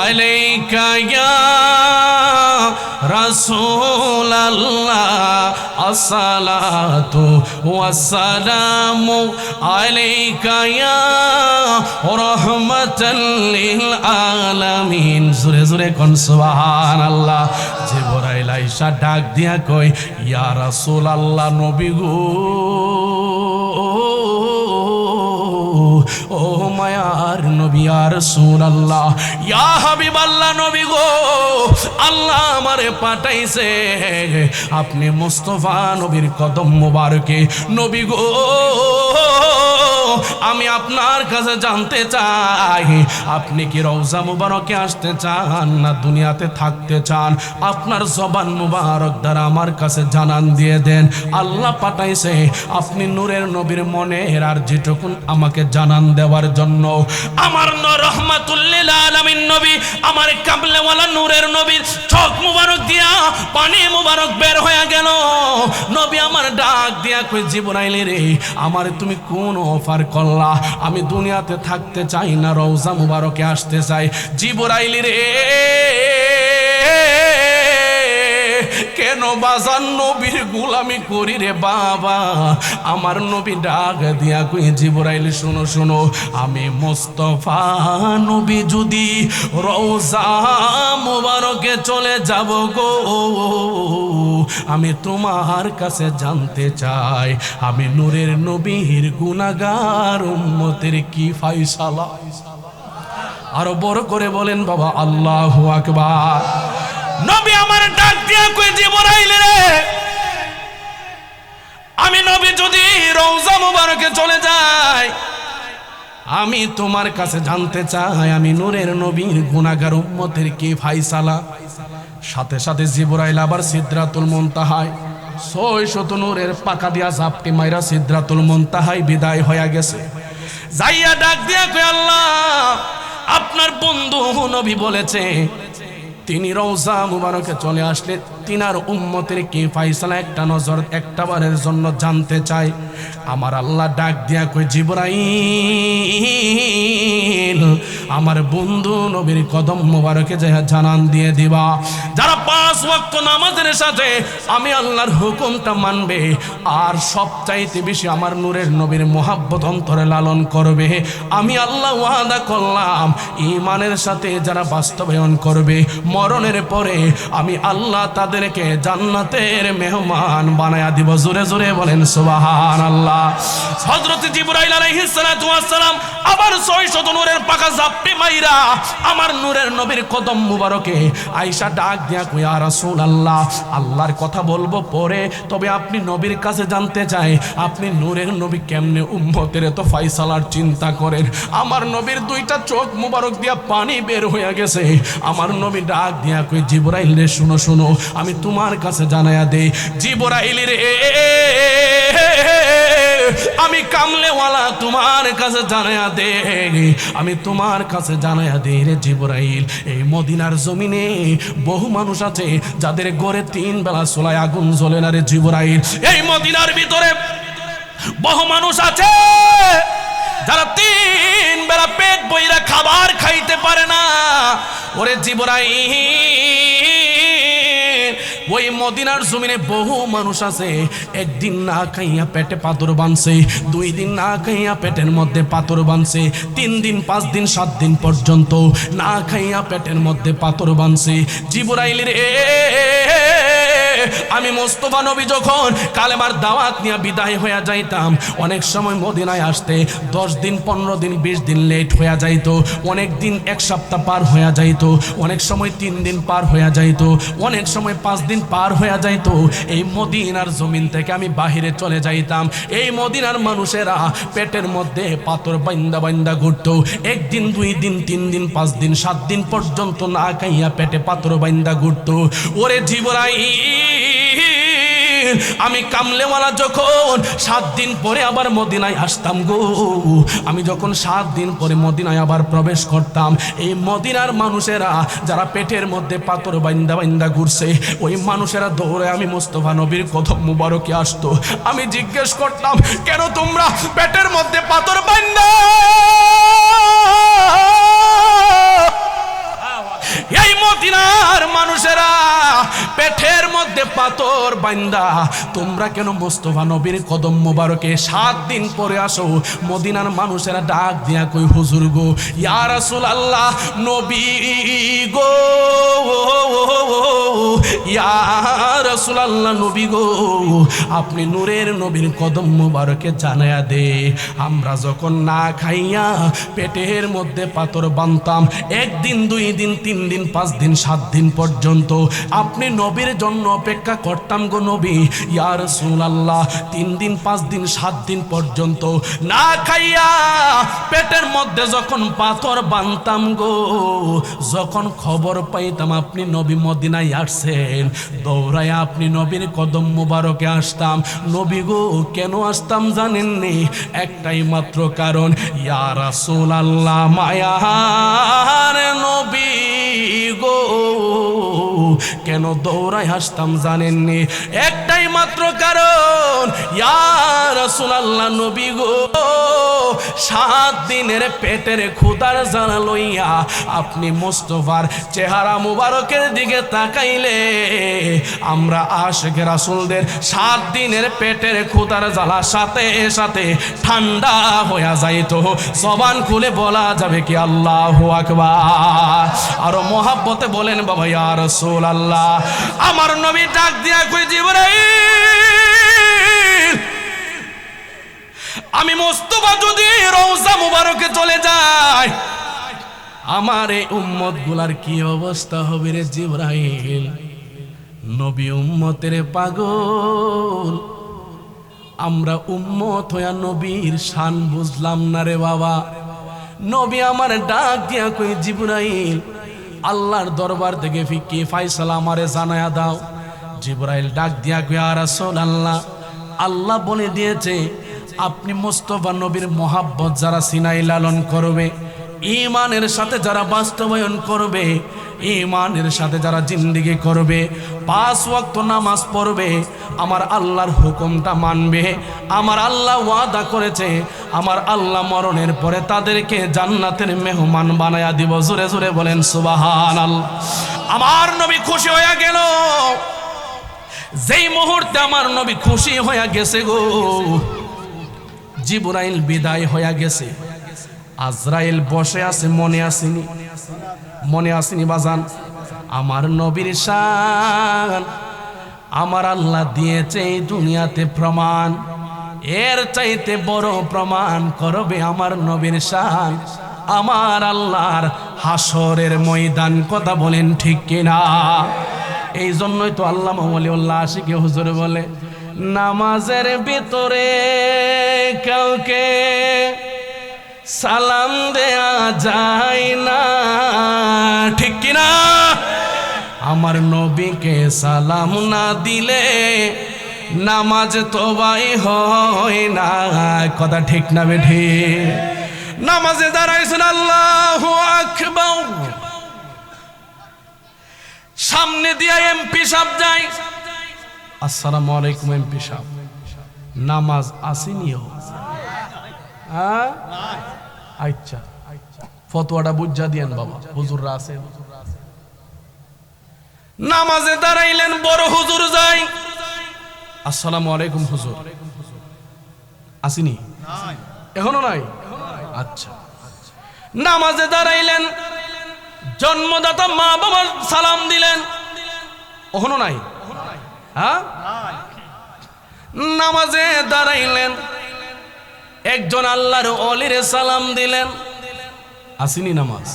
আলাইকা ইয়া রাসূলুল্লাহ, আসসালাতু ওয়াসসালামু আলাইকা ইয়া রাহমাতাল লিল আলামিন। জোরে জোরে কোন সুবহানাল্লাহ। জিবরাইল আয়েশা ডাক দিয়া কই ইয়া রাসূলুল্লাহ, নবী গো, ও মায়ার নবী ইয়া রাসূলুল্লাহ, ইয়া হাবিবাল্লাহ নবী গো, আল্লাহ আমারে পাঠাইছে আপনি মুস্তাফা নবীর কদম মোবারকে। নবী গো আমি আপনার কাছে জানতে চাই, আপনি কি রওজা মুবারকে আসতে চান না দুনিয়াতে থাকতে চান? আপনার জবান মুবারক দ্বারা আমার কাছে জানান দিয়ে দেন। আল্লাহ পাঠাইছে আপনি নূরের নবীর মনের আর যেটুকুন আমাকে জানান দেওয়ার জন্য। আমার রহমাতুল লিল আলামিন নবী, আমার কামলেওয়ালা নূরের নবীর চোখ মুবারক দিয়া পানি মুবারক বের হয়ে গেল। নবী আমার ডাক দিয়া কই, জিবরাইল রে, আমার তুমি কোন অফার করলা? আমি দুনিয়াতে থাকতে চাই না রওজা মুবারকে আসতে চাই। জিবরাইল রে, কেন বাজান নবীর গোলামি করি রে বাবা? আমার নবী ডাক দিয়া কই, জিবরাইল শোনো শোনো, আমি মুস্তাফা নবী যদি রওজা মুবারকে চলে যাব গো, আমি তোমার কাছে জানতে চাই, আমি নূরের নবীর গুনাহগার উম্মতের কি ফায়সালা? আরো বড় করে বলেন বাবা আল্লাহু আকবার। নবী আমার ডাক দিয়া কই, জিবরাইল রে, আমি নবী যদি রওজা মুবারকে চলে যাই, আমি তোমার কাছে জানতে চাই, আমি নূরের নবীর গুনাহগার উম্মতের কি ফায়সালা? সাথে সাথে জিবরাইল আবার সিদরাতুল মুনতাহায় 600 নূরের পাকা দিয়া ঝাপটি মাইরা সিদরাতুল মুনতাহায় বিদায় হয়ে গেছে। যাইয়া ডাক দিয়া কই, আল্লাহ আপনার বন্ধু নবী বলেছে তিনি রওজা মুবারকে চলে আসলে তিনার উম্মতের কি ফায়সালা একটা নজর একটাবারের জন্য জানতে চাই। আমার আল্লাহ ডাক দিয়া কই, জিবরাইল আমার বন্ধু নবীর কদম মুবারকে যা জানান দিয়ে দিবা, যারা 5 ওয়াক্ত নামাজের সাথে আমি আল্লাহর হুকুমটা মানবে আর সবচাইতে বেশি আমার নূরের নবীর মোহাব্বত অন্তরে লালন করবে, আমি আল্লাহ ওয়াদা করলাম ঈমানের সাথে যারা বাস্তবায়ন করবে, মরণের পরে আমি আল্লাহ তাদেরকে জান্নাতের মেহমান বানায়া দিব। জোরে জোরে বলেন সুবহানাল্লাহ। হযরত জিবরাইল আলাইহিস সালাতু ওয়াস সালাম আবার 600 নূরের পাকা ঝাপটি মাইরা আমার নূরের নবীর কদম মুবারকে আয়েশা ডাক দিয়া কই, ইয়া রাসূলুল্লাহ, আল্লাহর কথা বলবো পরে, তবে আপনি নবীর কাছে জানতে চাই, আপনি নূরের নবী কেমনে উম্মতের এত ফায়সালার চিন্তা করেন? আমার নবীর 2টা চোখ মুবারক দিয়া পানি বের হয়ে গেছে। আমার নবী ডাক দিয়া কই, জিবরাইল রে শুনো শুনো, আমি তোমার কাছে জানায়া দেই, জিবরাইল রে, আমি কামলেওয়ালা তোমার কাছে জানায়া দে, আমি তোমার কাছে জানায়া দে রে জিবরাইল, এই মদিনার জমিনে বহু মানুষ আছে যাদের ঘরে 3 বেলা চুলায় আগুন জ্বলে না রে জিবরাইল। এই মদিনার ভিতরে বহু মানুষ আছে যারা 3 বেলা পেট বইরা খাবার খাইতে পারে না। ওরে জিবরাইল, ওই মদিনার জমিনে বহু মানুষ আছে একদিন না খাইয়া পেটে পাথর বাঁধছে, 2 দিন না খাইয়া পেটের মধ্যে পাথর বাঁধছে, 3 দিন 5 দিন 7 দিন পর্যন্ত না খাইয়া পেটের মধ্যে পাথর বাঁধছে। জিবরাইল রে, আমি মুস্তাফা নবী যখন কালেমার দাওয়াত নিয়ে বিদায় হয়ে যাইতাম, অনেক সময় মদিনায় আসতে 10 দিন 15 দিন 20 দিন লেট হয়ে যাইতো, অনেক দিন 1 সপ্তাহ পার হয়ে যাইতো, অনেক সময় 3 দিন পার হয়ে যাইতো, অনেক সময় 5 দিন পার হয়ে যাইতো। এই মদিনার জমিন থেকে আমি বাহিরে চলে যাইতাম। এই মদিনার মানুষেরা পেটের মধ্যে পাথর বাইন্দা বাইন্দা ঘুরতো, 1 দিন 2 দিন 3 দিন 5 দিন 7 দিন পর্যন্ত না খাইয়া পেটে পাথর বাইন্দা ঘুরতো। ওরে জিবরাইল, আমি কামলেওয়ালা যখন 7 দিন পরে আবার মদিনায় আসতাম গো, আমি যখন 7 দিন পরে মদিনায় আবার প্রবেশ করতাম, এই মদিনার মানুষেরা যারা পেটের মধ্যে পাথর বাইন্দা বাইন্দা ঘুরছে, ওই মানুষেরা দৌড়ে আমি মুস্তাফা নবীর কদম মুবারকে আসতো। আমি জিজ্ঞেস করতাম, কেন তোমরা পেটের মধ্যে পাথর বাইন্দা এই মদিনার মানুষেরা পেটের মধ্যে পাথর বাইন্দা তোমরা কেন মুস্তাফা নবীর কদম মুবারকে 7 দিন পরে আসো? মদিনার মানুষেরা ডাক দিয়া কই, হুজুর গো, ইয়া রাসূলুল্লাহ, নবী গো, ইয়া রাসূলুল্লাহ, নবী গো, আপনি নূরের নবীর কদম মুবারকে জানায়া দে, আমরা যখন না খাইয়া পেটের মধ্যে পাথর বানতাম, 1 দিন 2 দিন 3 দিন দিন 5 দিন 7 দিন পর্যন্ত আপনি নবীর জন্য অপেক্ষা করতাম গো নবী ইয়া রাসূলুল্লাহ। 3 দিন 5 দিন 7 দিন পর্যন্ত না খাইয়া পেটের মধ্যে যখন পাথর বানতাম গো, যখন খবর পাইতাম আপনি নবী মদিনায় আসছেন, দৌড়ায় আপনি নবীর কদম মুবারকে আসতাম। নবী গো কেন আসতাম জানেননি? একটাই মাত্র কারণ, ইয়া রাসূলুল্লাহ মায়ার নবী গো। কেন দৌড়ায় আসতাম জানেননি? একটাই মাত্র কারণ, ইয়া রাসূলুল্লাহ নবী গো 7 দিনের পেটের ক্ষুধার জ্বালা লইয়া আপনি মুস্তাফার চেহারা মুবারকের দিকে তাকাইলে আমরা আশিক রাসূলদের 7 দিনের পেটের ক্ষুধার জ্বালা সাথে সাথে ঠান্ডা হয়ে যাইত। জবান খুলে বলা যাবে কি আল্লাহু আকবার। আর মোহাব্বতে বলেন বাবা ইয়া রাসূলুল্লাহ। আমার নবী ডাক দিয়া কই জিবরাইল, আমি মুস্তাফা যদি রওজা মুবারকে চলে যাই, আমার এই উম্মত গুলার কি অবস্থা হবে রে জিবরাইল? নবী উম্মতের পাগল, আমরা উম্মত হইয়া নবীর শান বুঝলাম না রে বাবা। নবী আমার ডাক দিয়া কই জিবরাইল, আল্লাহর দরবার থেকে কি ফায়সালা আমারে জানায়া দাও। জিবরাইল ডাক দিয়া কই ইয়া রাসূলুল্লাহ, আল্লাহ বলে দিয়েছে আপনি মুস্তাফা নবীর মোহাব্বত যারা সিনাই লালন করবে, ঈমানের সাথে যারা বাস্তবায়ন করবে, ঈমানের সাথে যারা জিন্দেগি করবে, 5 ওয়াক্ত নামাজ পড়বে, আমার আল্লাহর হুকুমটা মানবে, আমার আল্লাহ ওয়াদা করেছে আমার আল্লাহ মরণের পরে তাদেরকে জান্নাতের মেহমান বানায়া দিব। জোরে জোরে বলেন সুবহানাল্লাহ। আমার নবী খুশি হয়ে গেল। যেই মুহূর্তে আমার নবী খুশি হয়ে গেছে গো, জিবরাইল বিদায় হয়ে গেছে, আজরাইল বসে আছে। মনে আসেনি? মনে আসেনি বাজান? আমার নবীর শান আমার আল্লাহ দিয়েছে এই দুনিয়াতে প্রমাণ, এর চাইতে বড় প্রমাণ করবে আমার নবীর শান আমার আল্লাহর হাসরের ময়দান। কথা বলেন ঠিক কিনা? এই জন্যই তো আল্লামা ওয়ালিউল্লাহ আশিক হুজুর বলে, নামাজের ভিতরে কাউকে সালাম দেয়া যায় না, ঠিক কিনা? আমার নবীকে সালাম না দিলে নামাজ তোবাই হয় না। কথা ঠিক না বেঠি? নামাজে দাঁড়াইছেন, আল্লাহু আকবার, সামনে দিয়ে এমপি সাহেব যায়, আসসালামু আলাইকুম এমপি সাহেব, নামাজ আসেনিও? হ্যাঁ আচ্ছা, ফতোয়াটা বুঝা দিয়েন বাবা, হুজুররা আছেন। নামাজে দাঁড়াইলেন, বড় হুজুর যাই, আসসালামু আলাইকুম হুজুর, আসেনি? এখনো নাই? আচ্ছা। নামাজে দাঁড়াইলেন, জন্মদাতা মা বাবার সালাম দিলেন, এখনো নাই? হ্যাঁ। নামাজে দাঁড়াইলেন, একজন আল্লাহর ওলিরে সালাম দিলেন, আসেনি নামাজ?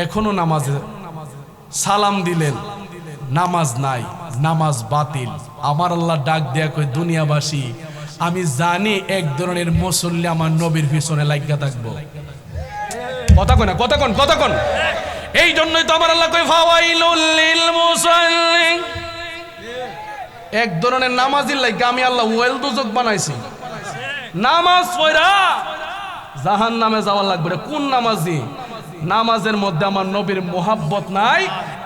এখনো নামাজে সালাম দিলেন, নামাজ নাই, নামাজ বাতিল। আমার আল্লাহ ডাক দেয়া কই, দুনিয়াবাসী আমি জানি এক ধরনের মুসল্লি আমার নবীর পিছনে লাগিয়া থাকবো। কথা কয় না? কথা কোন? কথা কোন? এই জন্যই তো আমার আল্লাহ কই ফাওয়াইলুল লিল মুসাল্লিন, এক ধরনের নামাজির লাগিয়া আমি আল্লাহ ওয়েল দুজক বানাইছি। নামাজ পড়া জাহান্নামে যাওয়া লাগবে। কোন নামাজি? নামাজের মধ্যে আমার নবীর মোহাব্বত নাই,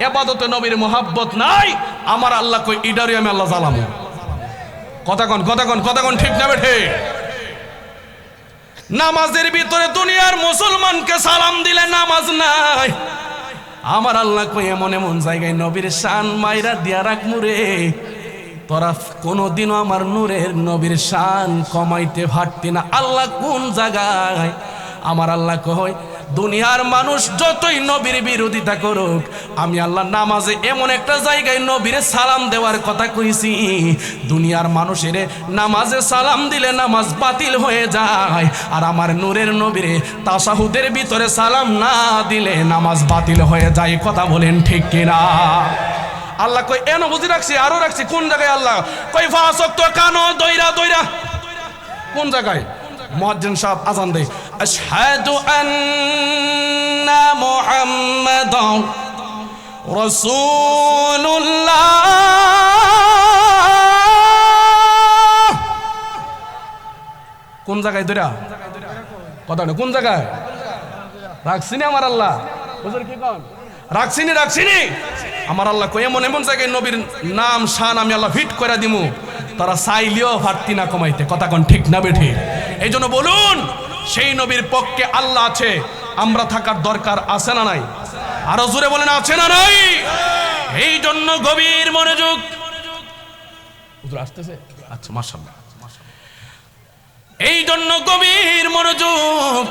ইবাদতে নবীর মোহাব্বত নাই, আমার আল্লাহ কই ইডারি আমি আল্লাহ জ্বালামু। কথা কোন? কথা কোন? কথা কোন? ঠিক না বেঠে? নামাজের ভিতরে দুনিয়ার মুসলমানকে সালাম দিলে নামাজ নাই, আমার আল্লাহ কই এমন এমন জায়গায় নবীর শান মাইরা দিয়া রাখমু রে, তোরা কোনদিনও আমার নূরের নবীর শান কমাইতে পারতি না। আল্লাহ কোন জায়গায়? আমার আল্লাহ কয় দুনিয়ার মানুষ যতই নবীর বিরোধিতা করুক, আমি আল্লাহ নামাজে এমন একটা জায়গায় নবীরে সালাম দেওয়ার কথা কইছি, দুনিয়ার মানুষের নামাজে সালাম দিলে নামাজ বাতিল হয়ে যায়, আর আমার নূরের নবীরে তাশাহুদের ভিতরে সালাম না দিলে নামাজ বাতিল হয়ে যায়। কথা বলেন ঠিক কিনা? আল্লাহ কই এন বুঝি রাখছি, আরো রাখছি। কোন জায়গায় আল্লাহ কই ফাসক্ত কানো দইরা দইরা? কোন জায়গায়? মুয়াজ্জিন সাহেব আজান দেয়, আশহাদু আন্না মুহাম্মাদান রাসূলুল্লাহ। কোন জায়গায় দইরা? কথা না, কোন জায়গায় রাখছিনি আমার আল্লাহ? হুজুর কি কোন রাখছিনি? রাখছিনি আমার আল্লাহ কই এমন এমন জায়গায় নবীর নাম শান আমি আল্লাহ ফিট করে দিমু, তারা চাইলেও পারতি না কমাইতে। কথা কোন ঠিক না বেঠি? এই জন্য বলুন, সেই নবীর পক্ষে আল্লাহ আছে, আমরা থাকার দরকার আছে না নাই? আরো জোরে বলেন, আছে না নাই? এই জন্য গভীর মনোযোগ। হুজুর আসতেছে? আচ্ছা, মাশাআল্লাহ। এই জন্য গভীর মনোযোগ।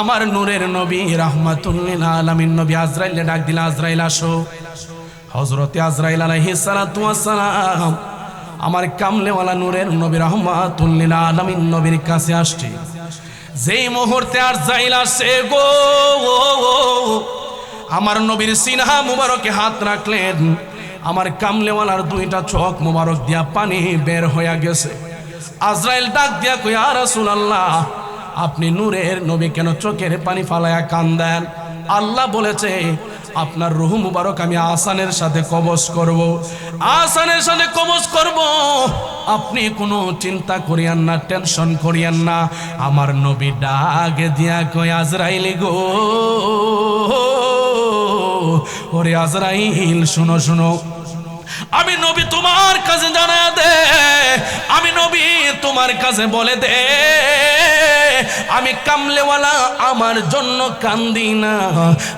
আমার নূরের নবী রাহমাতুল লিল আলামিন নবী আজরাইলে ডাক দিল, আজরাইল আসো। হযরতে আজরাইল আলাইহিস সালাতু ওয়াস সালাম আমার কামলেওয়ালা নূরের নবী রাহমাতুল লিল আলামিন নবীর কাছে আসছে। যেই মুহূর্তে আজরাইল আসে গো, আমার নবীর সিনহা মুবারকে হাত রাখলেন, আমার কামলেওয়ালার দুইটা চোখ মুবারক দিয়া পানি বের হয়ে গেছে। আজরাইল ডাক দিয়া কই, ইয়া রাসূলুল্লাহ, আপনি নূরের নবী কেন চোখের পানি ফালায়া কান্দেন? আল্লাহ বলেছে আপনার রূহ মুবারক আমি আসানের সাথে কবজ করব, আসানের সাথে কবজ করব। আপনি কোনো চিন্তা করিয়েন না, টেনশন করিয়েন না। আমার নবী ডাক দিয়া কই, আজরাইল গো, ওরে আজরাইল, শুনো শুনো, আমি নবী তোমার কাছে জানায়া দে, আমি নবী তোমার কাছে বলে দে, আমি কামলেওয়ালা আমার জন্য কান্দি না,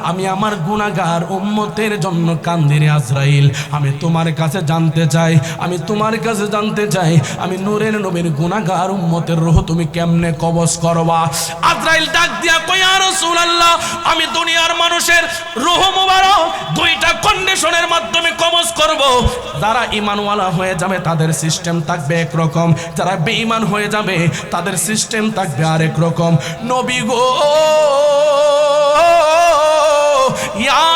আমি আমার গুনাহগার উম্মতের জন্য কান্দি রে আজরাইল। আমি তোমার কাছে জানতে চাই, আমি তোমার কাছে জানতে চাই, আমি নূরের নবীর গুনাহগার উম্মতের রূহ তুমি কেমনে কবজ করবা? আজরাইল ডাক দিয়া কই, ইয়া রাসূলুল্লাহ, আমি দুনিয়ার মানুষের রূহ মুবারক দুইটা কন্ডিশনের মাধ্যমে কবজ করব। যারা ঈমানওয়ালা হয়ে যাবে তাদের সিস্টেম থাকবে একরকম, যারা বেঈমান হয়ে যাবে তাদের সিস্টেম থাকবে আরেক রকম। নবী গো, ইয়া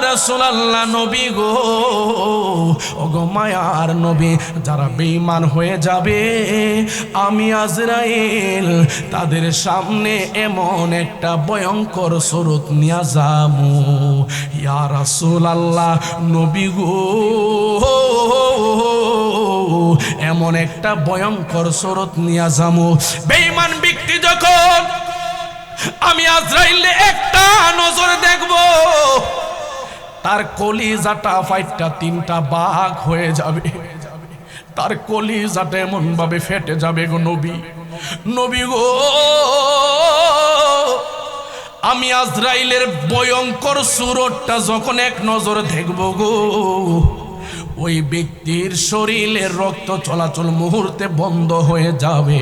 রাসূলুল্লাহ, নবী গো, ওগো মায়ার নবী, যারা বেঈমান হয়ে যাবে আমি আজরাইল তাদের সামনে এমন একটা ভয়ঙ্কর সুরত নিয়া যামু। ইয়া রাসূলুল্লাহ, নবী গো, এমন একটা ভয়ঙ্কর সুরত নিয়া যামু, বেঈমান ব্যক্তি যখন আমি আজরাইলে একটা নজর দেখব, তার কলিজাটা ফাইটটা তিনটা ভাগ হয়ে যাবে, তার কলিজাটা এমন ভাবে ফেটে যাবে গো নবী। নবী গো, আমি আজরাইলের ভয়ঙ্কর সুরতটা যখন এক নজর দেখব গো, ওই ব্যক্তির শরীরের রক্ত চলাচল মুহূর্তে বন্ধ হয়ে যাবে।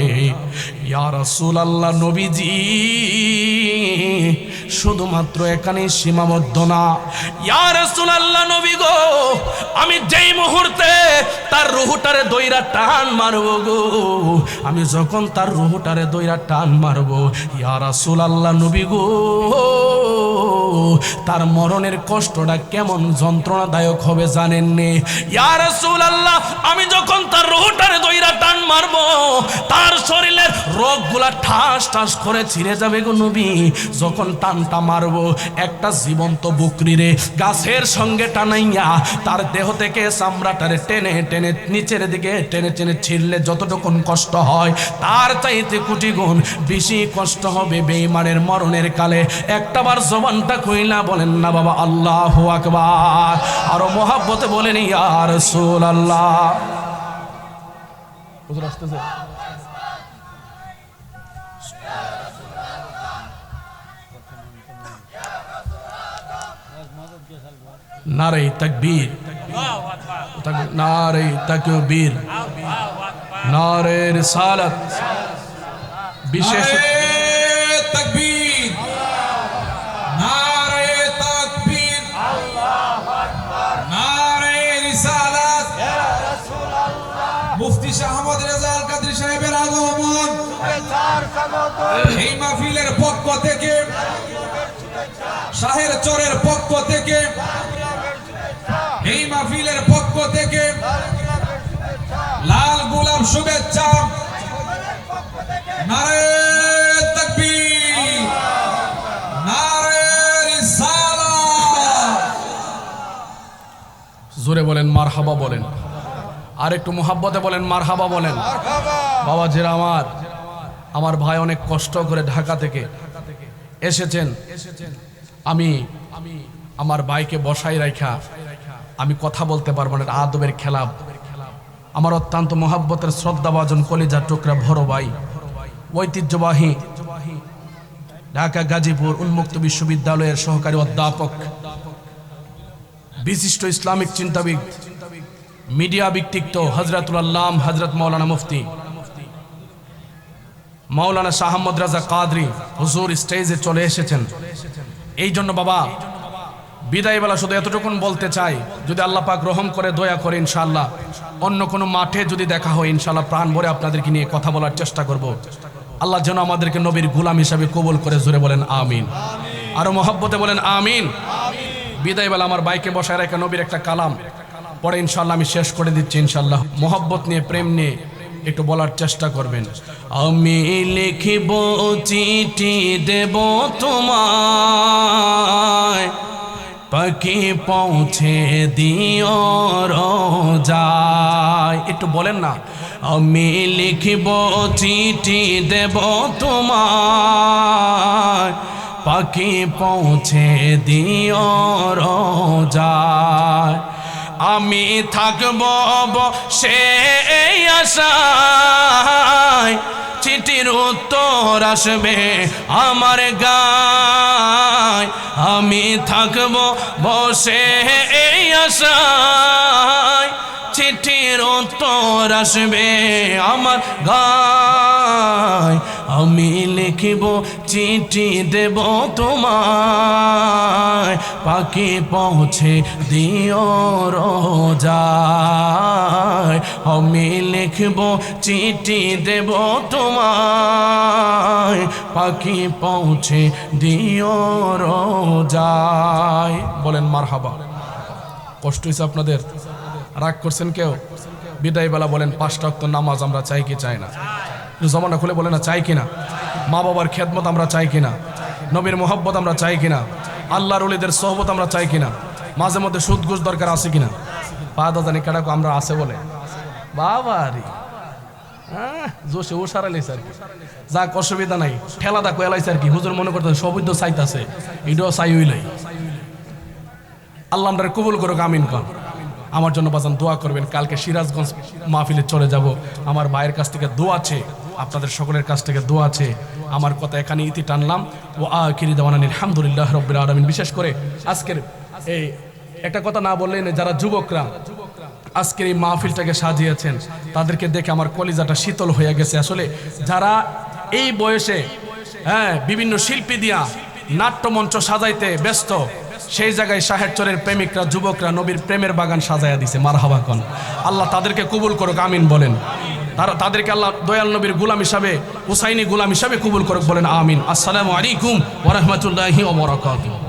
ইয়া রাসূলুল্লাহ, নবীজি শুধুমাত্র এখানেই সীমাবদ্ধ না। ইয়া রাসূলুল্লাহ, নবী গো, আমি যেই মুহূর্তে তার রূহটারে দইরা টান মারব গো, আমি যখন তার রূহটারে দইরা টান মারব, ইয়া রাসূলুল্লাহ, নবী গো, তার মরণের কষ্টটা কেমন যন্ত্রণাদায়ক হবে জানেন নে? ইয়া রাসূলুল্লাহ, আমি যখন তার রূহটারে দইরা টান মারব, তার শরীরের রগগুলা ঠাস ঠাস করে ছিঁড়ে যাবে গো নবী। যখন টানটা মারব, একটা জীবন্ত বকরিরে গাছের সঙ্গে টানাইয়া তার দেহ থেকে চামড়াটারে টেনে টেনে নিচের দিকে টেনে টেনে ছিঁড়লে যতটুকুন কষ্ট হয়, তার চাইতে কোটি গুণ বেশি কষ্ট হবে বেঈমানের মরণের কালে। একটাবার জবানটা কইলা বলেন না বাবা আল্লাহু আকবার, আরো মহাব্বতে বলেন ইয়া রাসূলুল্লাহ। হুজুর আসতেছে? নারে তাকবীর, নারে তাকবীর, নারে রিসালাত, বিশেষ তাকবীর, মুফতি শাহ আহমদ রেজা আল কাদরি সাহেবের আগমন এই মাহফিলের পক্ষ থেকে, শাহের চরের পক্ষ থেকে, এই মাহফিলের পক্ষ থেকে লাল গোলাপ শুভেচ্ছা। নারে তাকবীর, নারে রিসালাত। জোরে বলেন মারহাবা বলেন, আর একটু মুহাব্বতে বলেন মারহাবা বলেন। বাবা জিরা আমার ভাই অনেক কষ্ট করে ঢাকা থেকে এসেছেন। আমি আমার ভাইকে বসাই রাখা আমি কথা বলতে পারবো না, আদবের খেলাপ। আমার অত্যন্ত মুহাব্বতের শ্রদ্ধাভাজন কলিজার টুকরা বড় ভাই, ঐতিহ্যবাহী ঢাকা গাজীপুর উন্মুক্ত বিশ্ববিদ্যালয়ের সহকারী অধ্যাপক, বিশিষ্ট ইসলামিক চিন্তাবিদ, মিডিয়া ব্যক্তিত্ব হযরতুল আল্লাম হযরত মাওলানা মুফতি মাওলানা শাহ আহমদ রাজা কাদরি হুজুর স্টেজে চলে এসেছেন। এই জন্য বাবা বিদায় বেলা শুধু এতটুকুন বলতে চাই, যদি আল্লাহ পাক রহম করে দয়া করে ইনশাআল্লাহ অন্য কোনো মাঠে যদি দেখা হয় ইনশাআল্লাহ প্রাণ ভরে আপনাদেরকে নিয়ে কথা বলার চেষ্টা করব। আল্লাহ যেন আমাদেরকে নবীর গোলাম হিসাবে কবুল করে, জোরে বলেন আমিন, আরো মহব্বতে বলেন আমিন। বিদায় বেলা আমার বাইকে বসায় রেখে নবীর একটা কালাম পরে ইনশাআল্লাহ আমি শেষ করে দিচ্ছি। ইনশাআল্লাহ মহব্বত নিয়ে, প্রেম নিয়ে একটু বলার চেষ্টা করবেন। আমি লিখিব চিঠি দেব তোমায়, পাখি পৌঁছে দিও রোজায়। একটু বলেন না, আমি লিখিব চিঠি দেব তোমায়, পাখি পৌঁছে দিও রোজায়। আমি থাকব সে আশায়, চিঠির উত্তর আসবে আমার গায়। আমি থাকব বসে এই আশায়, চিঠির উত্তর আসবে আমার গায়। আমি লিখিব চিঠি দেব তোমায়, পাখি পৌঁছে দিও রোজায়। আমি লিখিব চিঠি দেব তোমায়, পাখি পৌঁছে দিও রোজায়। বলেন মারহাবা। কষ্ট হয়েছে আপনাদের? রাগ করছেন কেউ? বিদায় বেলা বলেন 5 ওয়াক্ত নামাজ আমরা চাই কি চাই না? জমানা খুলে বলে না চাই কিনা? মা বাবার খেদমত আমরা চাই কিনা? নবীর মোহব্বত আমরা চাই কিনা? আল্লাহর ওলিদের সোহবত আমরা চাই কিনা? মাঝে মধ্যে সুদ ঘুষ দরকার আছে কিনা? পা দাদানি কাটাকো আমরা আছে বলে বাবা রে, জোশে ও সারাইছে আর কি, যাক অসুবিধা নাই, ঠেলা দা কয়েলাইছে আর কি। হুজুর মনে করতে সবই তো চাইতাছে, এটাও চাই হইলাই। আল্লাহ আমরা কবুল করুক, আমিন কন। আমার জন্য বাজান দোয়া করবেন। কালকে সিরাজগঞ্জ মাহফিলে চলে যাব। আমার ভাইয়ের কাছ থেকে দোয়া আছে, আপনাদের সকলের কাছ থেকে দোয়া আছে। আমার কথা এখানে ইতি টানলাম। ও আখিরি দাওয়ানা আলহামদুলিল্লাহ রাব্বিল আলামিন। বিশেষ করে আজকের এই একটা কথা না বললেন, যারা যুবকরা আজকের এই মাহফিলটাকে সাজিয়েছেন তাদেরকে দেখে আমার কলিজাটা শীতল হয়ে গেছে। আসলে যারা এই বয়সে বিভিন্ন শিল্পী দিয়া নাট্যমঞ্চ সাজাইতে ব্যস্ত, সেই জায়গায় শাহের চরের প্রেমিকরা, যুবকরা নবীর প্রেমের বাগান সাজায়া দিছে। মারহাবা কোন। আল্লাহ তাদেরকে কবুল করুক, আমিন বলেন। তাদেরকে আল্লাহ দয়াল নবীর গোলাম হিসাবে, হুসাইনি গোলাম হিসাবে কবুল করুক, বলেন আমিন। আসসালামু আলাইকুম ওয়া রাহমাতুল্লাহি ওয়া বারাকাতুহু।